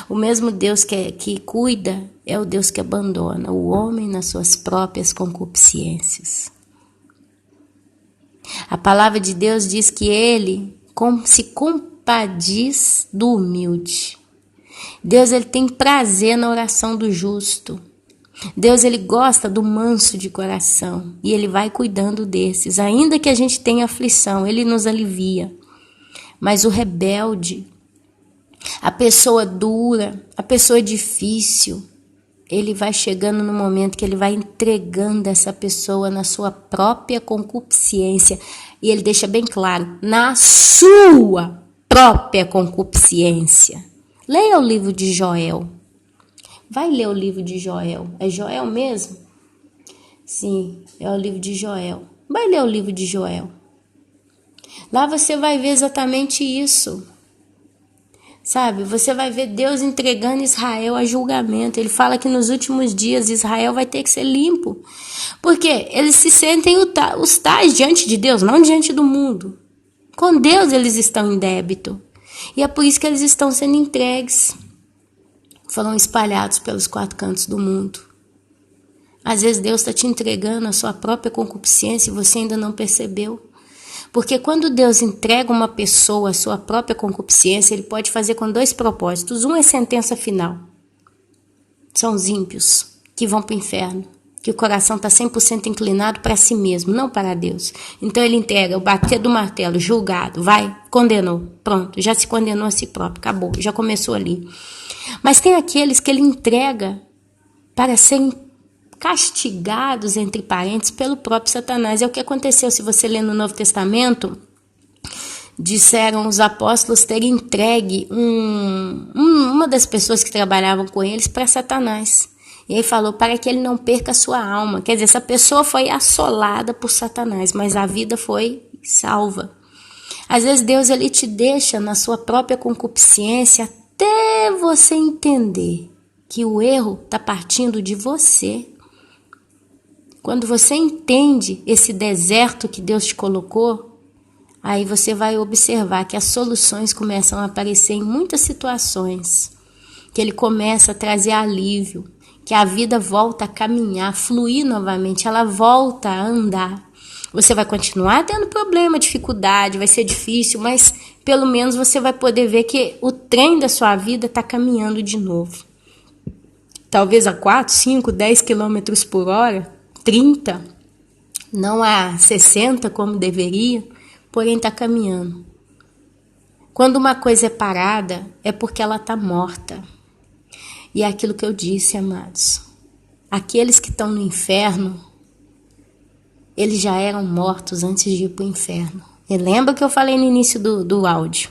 O mesmo Deus que cuida é o Deus que abandona o homem nas suas próprias concupiscências. A palavra de Deus diz que ele se compadece do humilde. Deus ele tem prazer na oração do justo. Deus ele gosta do manso de coração e ele vai cuidando desses. Ainda que a gente tenha aflição, ele nos alivia. Mas o rebelde, a pessoa dura, a pessoa difícil, ele vai chegando no momento que ele vai entregando essa pessoa na sua própria concupiscência. E ele deixa bem claro, na sua própria concupiscência. Leia o livro de Joel. Vai ler o livro de Joel. É Joel mesmo? Sim, é o livro de Joel. Vai ler o livro de Joel. Lá você vai ver exatamente isso. Sabe, você vai ver Deus entregando Israel a julgamento. Ele fala que nos últimos dias Israel vai ter que ser limpo. Porque eles se sentem os tais diante de Deus, não diante do mundo. Com Deus eles estão em débito. E é por isso que eles estão sendo entregues. Foram espalhados pelos 4 cantos do mundo. Às vezes Deus está te entregando a sua própria concupiscência e você ainda não percebeu. Porque quando Deus entrega uma pessoa a sua própria concupiscência, ele pode fazer com 2 propósitos. Um é sentença final. São os ímpios que vão para o inferno. Que o coração está 100% inclinado para si mesmo, não para Deus. Então ele entrega o bater do martelo, julgado, vai, condenou, pronto, já se condenou a si próprio, acabou, já começou ali. Mas tem aqueles que ele entrega para serem castigados, entre parênteses, pelo próprio Satanás. É o que aconteceu, se você ler no Novo Testamento, disseram os apóstolos ter entregue uma das pessoas que trabalhavam com eles para Satanás. E aí falou, para que ele não perca a sua alma. Quer dizer, essa pessoa foi assolada por Satanás, mas a vida foi salva. Às vezes Deus ele te deixa na sua própria concupiscência até você entender que o erro está partindo de você. Quando você entende esse deserto que Deus te colocou, aí você vai observar que as soluções começam a aparecer em muitas situações, que ele começa a trazer alívio, que a vida volta a caminhar, fluir novamente, ela volta a andar. Você vai continuar tendo problema, dificuldade, vai ser difícil, mas pelo menos você vai poder ver que o trem da sua vida está caminhando de novo. Talvez a 4, 5, 10 quilômetros por hora, 30, não a 60 como deveria, porém está caminhando. Quando uma coisa é parada, é porque ela está morta. E é aquilo que eu disse, amados. Aqueles que estão no inferno, eles já eram mortos antes de ir para o inferno. E lembra que eu falei no início do áudio?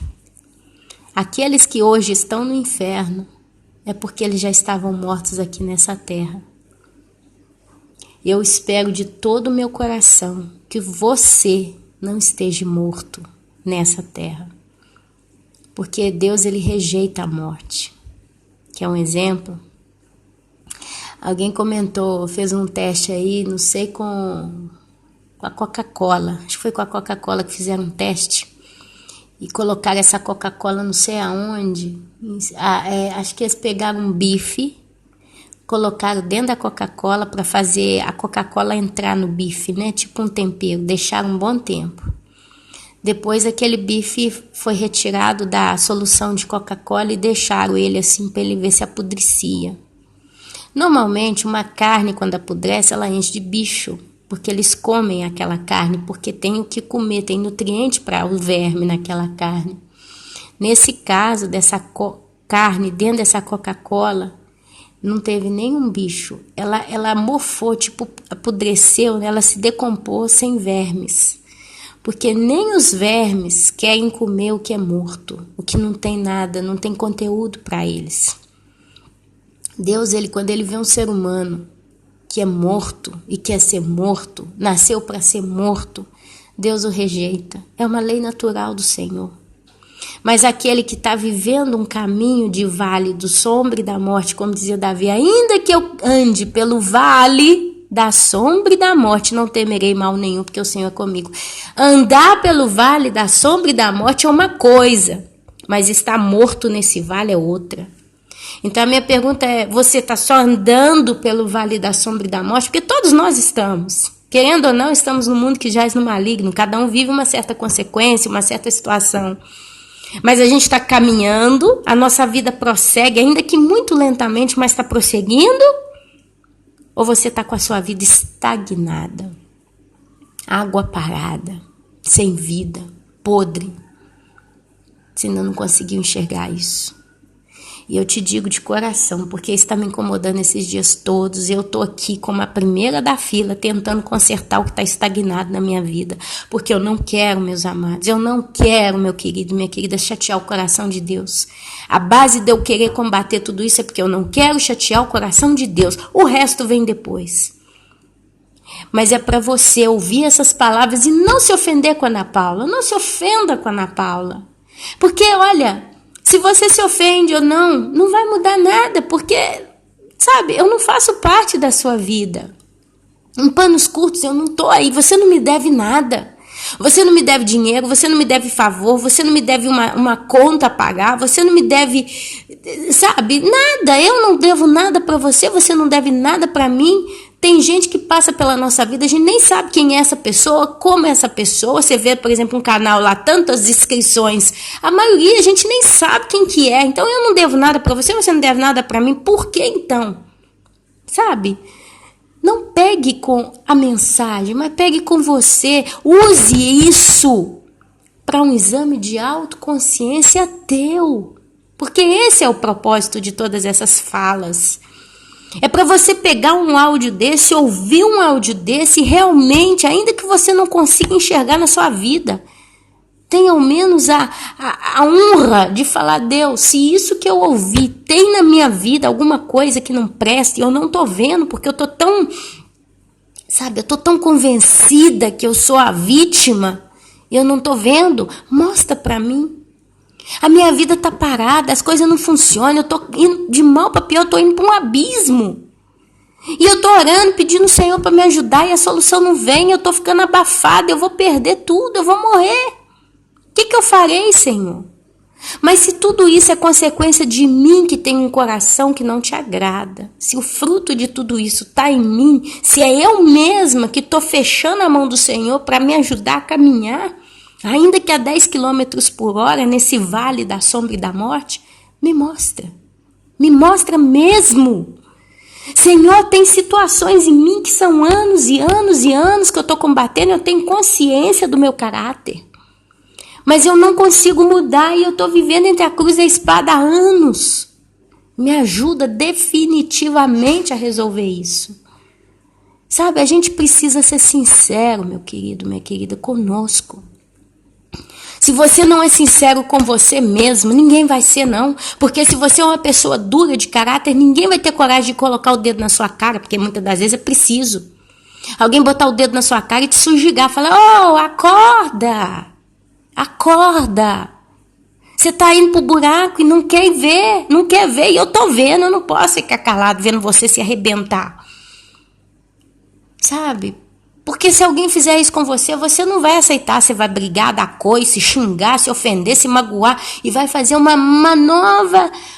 Aqueles que hoje estão no inferno, é porque eles já estavam mortos aqui nessa terra. Eu espero de todo o meu coração que você não esteja morto nessa terra. Porque Deus ele rejeita a morte. Que é um exemplo. Alguém comentou, fez um teste aí, não sei, com a Coca-Cola. Acho que foi com a Coca-Cola que fizeram um teste. E colocaram essa Coca-Cola não sei aonde. Acho que eles pegaram um bife, colocaram dentro da Coca-Cola para fazer a Coca-Cola entrar no bife, né? Tipo um tempero. Deixaram um bom tempo. Depois aquele bife foi retirado da solução de Coca-Cola e deixaram ele assim para ele ver se apodrecia. Normalmente uma carne quando apodrece ela enche de bicho, porque eles comem aquela carne, porque tem o que comer, tem nutriente para o verme naquela carne. Nesse caso dessa carne dentro dessa Coca-Cola, não teve nenhum bicho. Ela mofou, tipo apodreceu, né? Ela se decompôs sem vermes. Porque nem os vermes querem comer o que é morto, o que não tem nada, não tem conteúdo para eles. Deus, quando ele vê um ser humano que é morto e quer ser morto, nasceu para ser morto, Deus o rejeita. É uma lei natural do Senhor. Mas aquele que está vivendo um caminho de vale do sombra e da morte, como dizia Davi, ainda que eu ande pelo vale da sombra e da morte, não temerei mal nenhum, porque o Senhor é comigo. Andar pelo vale da sombra e da morte é uma coisa, mas estar morto nesse vale é outra. Então a minha pergunta é, você está só andando pelo vale da sombra e da morte? Porque todos nós estamos. Querendo ou não, estamos no mundo que jaz no maligno. Cada um vive uma certa consequência, uma certa situação. Mas a gente está caminhando, a nossa vida prossegue, ainda que muito lentamente, mas está prosseguindo. Ou você está com a sua vida estagnada, água parada, sem vida, podre. Você ainda não conseguiu enxergar isso. E eu te digo de coração, porque isso está me incomodando esses dias todos. E eu estou aqui como a primeira da fila, tentando consertar o que está estagnado na minha vida. Porque eu não quero, meus amados, eu não quero, meu querido, minha querida, chatear o coração de Deus. A base de eu querer combater tudo isso é porque eu não quero chatear o coração de Deus. O resto vem depois. Mas é para você ouvir essas palavras e não se ofender com a Ana Paula. Não se ofenda com a Ana Paula. Porque, olha, se você se ofende ou não vai mudar nada, porque, sabe, eu não faço parte da sua vida. Em panos curtos eu não estou aí, você não me deve nada. Você não me deve dinheiro, você não me deve favor, você não me deve uma conta a pagar, você não me deve, sabe, nada. Eu não devo nada para você, você não deve nada para mim. Tem gente que passa pela nossa vida, a gente nem sabe quem é essa pessoa, como é essa pessoa. Você vê, por exemplo, um canal lá, tantas inscrições. A maioria a gente nem sabe quem que é. Então eu não devo nada para você, você não deve nada para mim. Por que então? Sabe? Não pegue com a mensagem, mas pegue com você. Use isso para um exame de autoconsciência teu. Porque esse é o propósito de todas essas falas. É para você pegar um áudio desse, ouvir um áudio desse e realmente, ainda que você não consiga enxergar na sua vida, tenha ao menos a honra de falar: Deus, se isso que eu ouvi tem na minha vida alguma coisa que não presta e eu não tô vendo, porque eu tô tão, eu tô tão convencida que eu sou a vítima e eu não tô vendo, mostra para mim. A minha vida tá parada, as coisas não funcionam, eu tô indo de mal para pior, eu tô indo para um abismo. E eu tô orando, pedindo ao Senhor para me ajudar e a solução não vem, eu tô ficando abafada, eu vou perder tudo, eu vou morrer. O que eu farei, Senhor? Mas se tudo isso é consequência de mim que tenho um coração que não te agrada, se o fruto de tudo isso está em mim, se é eu mesma que estou fechando a mão do Senhor para me ajudar a caminhar, ainda que a 10 km por hora nesse vale da sombra e da morte, me mostra mesmo. Senhor, tem situações em mim que são anos e anos e anos que eu estou combatendo, eu tenho consciência do meu caráter. Mas eu não consigo mudar e eu estou vivendo entre a cruz e a espada há anos. Me ajuda definitivamente a resolver isso. Sabe, a gente precisa ser sincero, meu querido, minha querida, conosco. Se você não é sincero com você mesmo, ninguém vai ser não. Porque se você é uma pessoa dura de caráter, ninguém vai ter coragem de colocar o dedo na sua cara, porque muitas das vezes é preciso. Alguém botar o dedo na sua cara e te sujigar, falar: "Oh, acorda! Acorda! Você tá indo pro buraco e não quer ver, e eu tô vendo, eu não posso ficar calado vendo você se arrebentar." Sabe? Porque se alguém fizer isso com você, você não vai aceitar, você vai brigar, dar coice, xingar, se ofender, se magoar e vai fazer um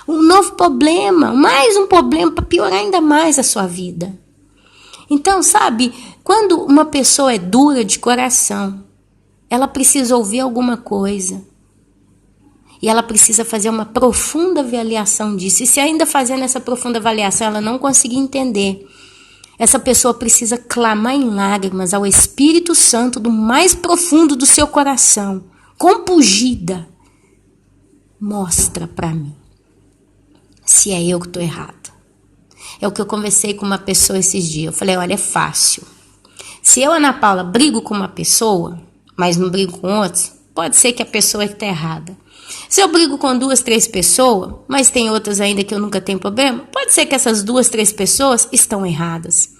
novo problema, mais um problema para piorar ainda mais a sua vida. Então, sabe, quando uma pessoa é dura de coração, ela precisa ouvir alguma coisa. E ela precisa fazer uma profunda avaliação disso. E se ainda fazendo essa profunda avaliação ela não conseguir entender, essa pessoa precisa clamar em lágrimas ao Espírito Santo do mais profundo do seu coração, compungida. Mostra para mim se é eu que estou errada. É o que eu conversei com uma pessoa esses dias. Eu falei: olha, é fácil. Se eu, Ana Paula, brigo com uma pessoa, mas não brigo com outros, pode ser que a pessoa está errada. Se eu brigo com 2, 3 pessoas, mas tem outras ainda que eu nunca tenho problema, pode ser que essas 2, 3 pessoas estão erradas.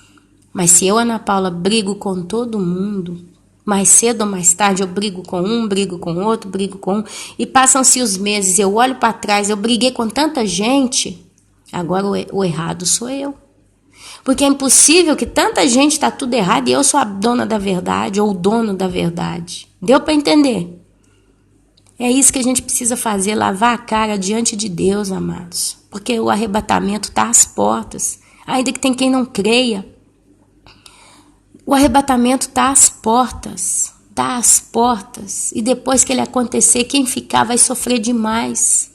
Mas se eu, Ana Paula, brigo com todo mundo, mais cedo ou mais tarde eu brigo com um, brigo com outro, brigo com um, e passam-se os meses, eu olho para trás, eu briguei com tanta gente, agora o errado sou eu. Porque é impossível que tanta gente está tudo errado e eu sou a dona da verdade ou o dono da verdade. Deu para entender? É isso que a gente precisa fazer, lavar a cara diante de Deus, amados. Porque o arrebatamento está às portas, ainda que tem quem não creia. O arrebatamento está às portas, e depois que ele acontecer, quem ficar vai sofrer demais.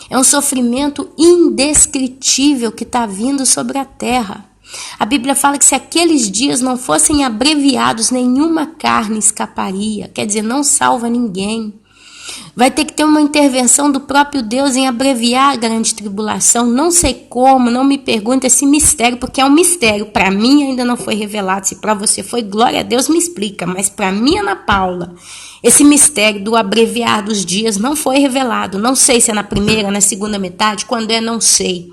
É um sofrimento indescritível que está vindo sobre a terra. A Bíblia fala que se aqueles dias não fossem abreviados, nenhuma carne escaparia, quer dizer, não salva ninguém. Vai ter que ter uma intervenção do próprio Deus em abreviar a grande tribulação. Não sei como, não me pergunte esse mistério, porque é um mistério. Para mim ainda não foi revelado. Se para você foi, glória a Deus, me explica. Mas para mim, Ana Paula, esse mistério do abreviar dos dias não foi revelado. Não sei se é na primeira, na segunda metade, quando é, não sei.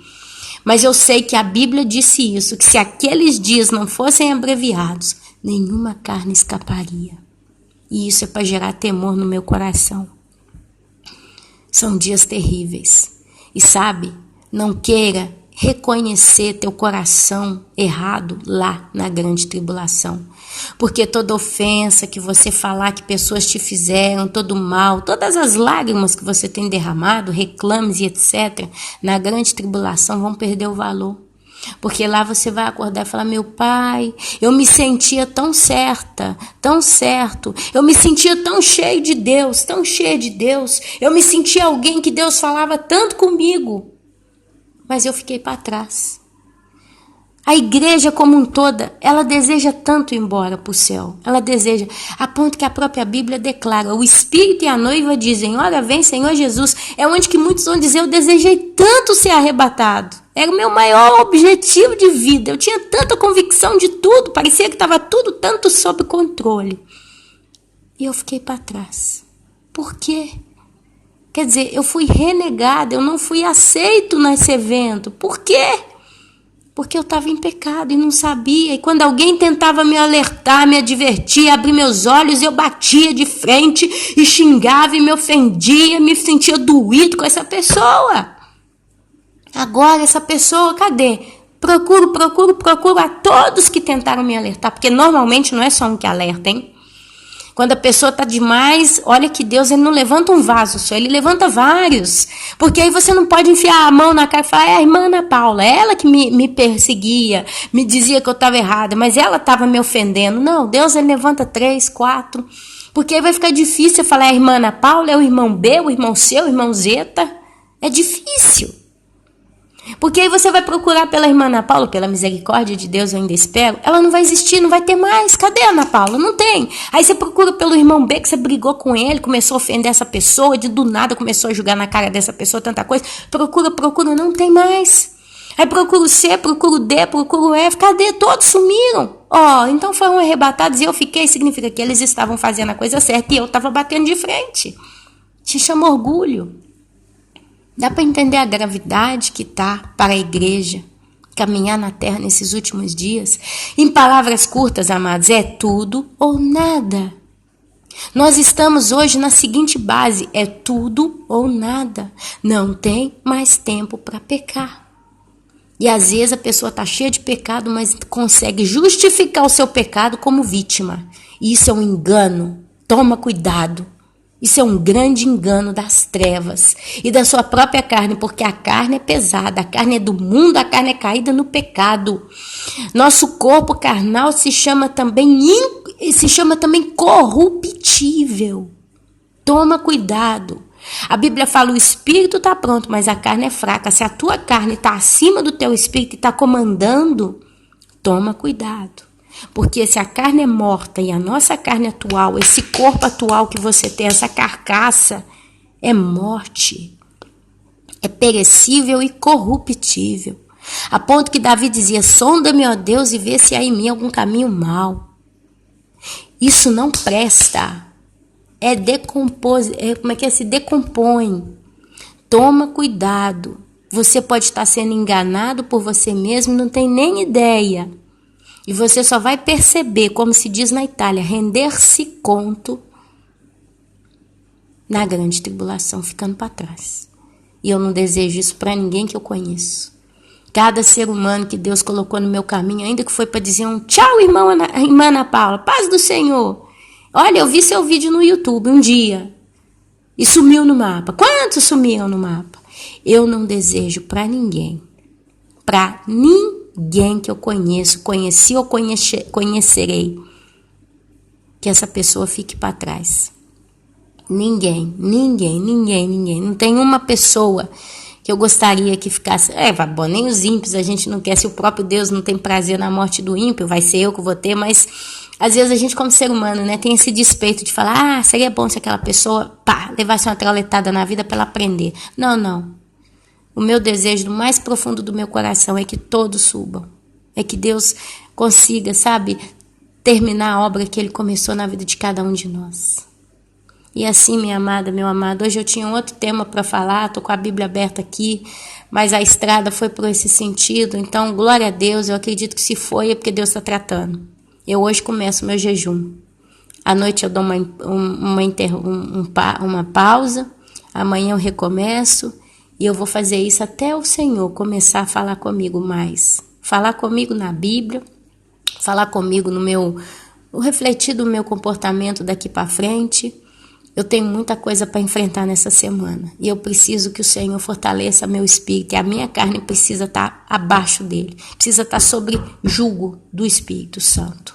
Mas eu sei que a Bíblia disse isso, que se aqueles dias não fossem abreviados, nenhuma carne escaparia. E isso é para gerar temor no meu coração. São dias terríveis. E sabe, não queira reconhecer teu coração errado lá na grande tribulação. Porque toda ofensa que você falar que pessoas te fizeram, todo mal, todas as lágrimas que você tem derramado, reclames e etc., na grande tribulação vão perder o valor. Porque lá você vai acordar e falar: meu pai, eu me sentia tão certa, tão certo, eu me sentia tão cheio de Deus, tão cheio de Deus, eu me sentia alguém que Deus falava tanto comigo, mas eu fiquei para trás. A igreja como um toda, ela deseja tanto ir embora para o céu. Ela deseja, a ponto que a própria Bíblia declara, o Espírito e a noiva dizem, ora vem Senhor Jesus. É onde que muitos vão dizer, eu desejei tanto ser arrebatado. Era o meu maior objetivo de vida. Eu tinha tanta convicção de tudo, parecia que estava tudo tanto sob controle. E eu fiquei para trás. Por quê? Quer dizer, eu fui renegada, eu não fui aceito nesse evento. Por quê? Porque eu estava em pecado e não sabia. E quando alguém tentava me alertar, me advertir, abrir meus olhos, eu batia de frente e xingava e me ofendia, me sentia doído com essa pessoa. Agora essa pessoa, cadê? Procuro a todos que tentaram me alertar, porque normalmente não é só um que alerta, hein? Quando a pessoa está demais, olha que Deus ele não levanta um vaso só, ele levanta vários. Porque aí você não pode enfiar a mão na cara e falar, é a irmã Ana Paula, é ela que me perseguia, me dizia que eu estava errada, mas ela estava me ofendendo. Não, Deus ele levanta 3, 4, porque aí vai ficar difícil falar, é a irmã Ana Paula, é o irmão B, o irmão C, o irmão Zeta. É difícil. Porque aí você vai procurar pela irmã Ana Paula, pela misericórdia de Deus eu ainda espero, ela não vai existir, não vai ter mais. Cadê a Ana Paula? Não tem. Aí você procura pelo irmão B, que você brigou com ele, começou a ofender essa pessoa, do nada começou a jogar na cara dessa pessoa tanta coisa. Procura, não tem mais. Aí procura o C, procura o D, procura o F, cadê? Todos sumiram. Então foram arrebatados e eu fiquei, significa que eles estavam fazendo a coisa certa e eu estava batendo de frente. Te chama orgulho. Dá para entender a gravidade que está para a igreja caminhar na terra nesses últimos dias? Em palavras curtas, amados, é tudo ou nada. Nós estamos hoje na seguinte base, é tudo ou nada. Não tem mais tempo para pecar. E às vezes a pessoa está cheia de pecado, mas consegue justificar o seu pecado como vítima. E isso é um engano. Toma cuidado. Isso é um grande engano das trevas e da sua própria carne, porque a carne é pesada, a carne é do mundo, a carne é caída no pecado. Nosso corpo carnal se chama também corruptível. Toma cuidado. A Bíblia fala, o espírito está pronto, mas a carne é fraca. Se a tua carne está acima do teu espírito e está comandando, toma cuidado. Porque se a carne é morta e a nossa carne atual, esse corpo atual que você tem, essa carcaça, é morte, é perecível e corruptível. A ponto que Davi dizia, sonda-me, ó Deus, e vê se há em mim algum caminho mau. Isso não presta, se decompõe. Toma cuidado, você pode estar sendo enganado por você mesmo, não tem nem ideia. E você só vai perceber, como se diz na Itália, render-se conto na grande tribulação, ficando para trás. E eu não desejo isso para ninguém que eu conheço. Cada ser humano que Deus colocou no meu caminho, ainda que foi para dizer um tchau, irmã Ana Paula, paz do Senhor. Olha, eu vi seu vídeo no YouTube um dia e sumiu no mapa. Quantos sumiram no mapa? Eu não desejo para ninguém que eu conheci ou conhecerei, que essa pessoa fique para trás. Ninguém. Não tem uma pessoa que eu gostaria que ficasse. Nem os ímpios a gente não quer. Se o próprio Deus não tem prazer na morte do ímpio, vai ser eu que vou ter, mas às vezes a gente, como ser humano, né, tem esse despeito de falar, seria bom se aquela pessoa, levasse uma trauletada na vida para ela aprender. Não. O meu desejo, do mais profundo do meu coração, é que todos subam. É que Deus consiga, terminar a obra que Ele começou na vida de cada um de nós. E assim, minha amada, meu amado, hoje eu tinha um outro tema para falar, estou com a Bíblia aberta aqui, mas a estrada foi por esse sentido. Então, glória a Deus, eu acredito que se foi é porque Deus está tratando. Eu hoje começo o meu jejum. À noite eu dou uma pausa, amanhã eu recomeço. E eu vou fazer isso até o Senhor começar a falar comigo mais. Falar comigo na Bíblia, falar comigo o refletir do meu comportamento daqui para frente. Eu tenho muita coisa para enfrentar nessa semana. E eu preciso que o Senhor fortaleça meu espírito. E a minha carne precisa estar abaixo dele. Precisa estar sobre jugo do Espírito Santo.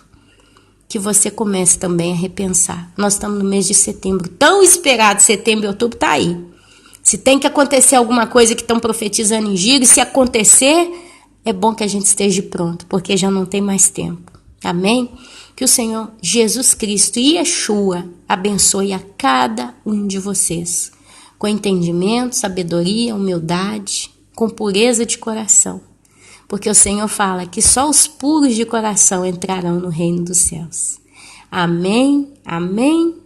Que você comece também a repensar. Nós estamos no mês de setembro. Tão esperado, setembro e outubro está aí. Se tem que acontecer alguma coisa que estão profetizando em giro, e se acontecer, é bom que a gente esteja pronto, porque já não tem mais tempo. Amém? Que o Senhor Jesus Cristo e Yeshua abençoe a cada um de vocês, com entendimento, sabedoria, humildade, com pureza de coração. Porque o Senhor fala que só os puros de coração entrarão no reino dos céus. Amém, amém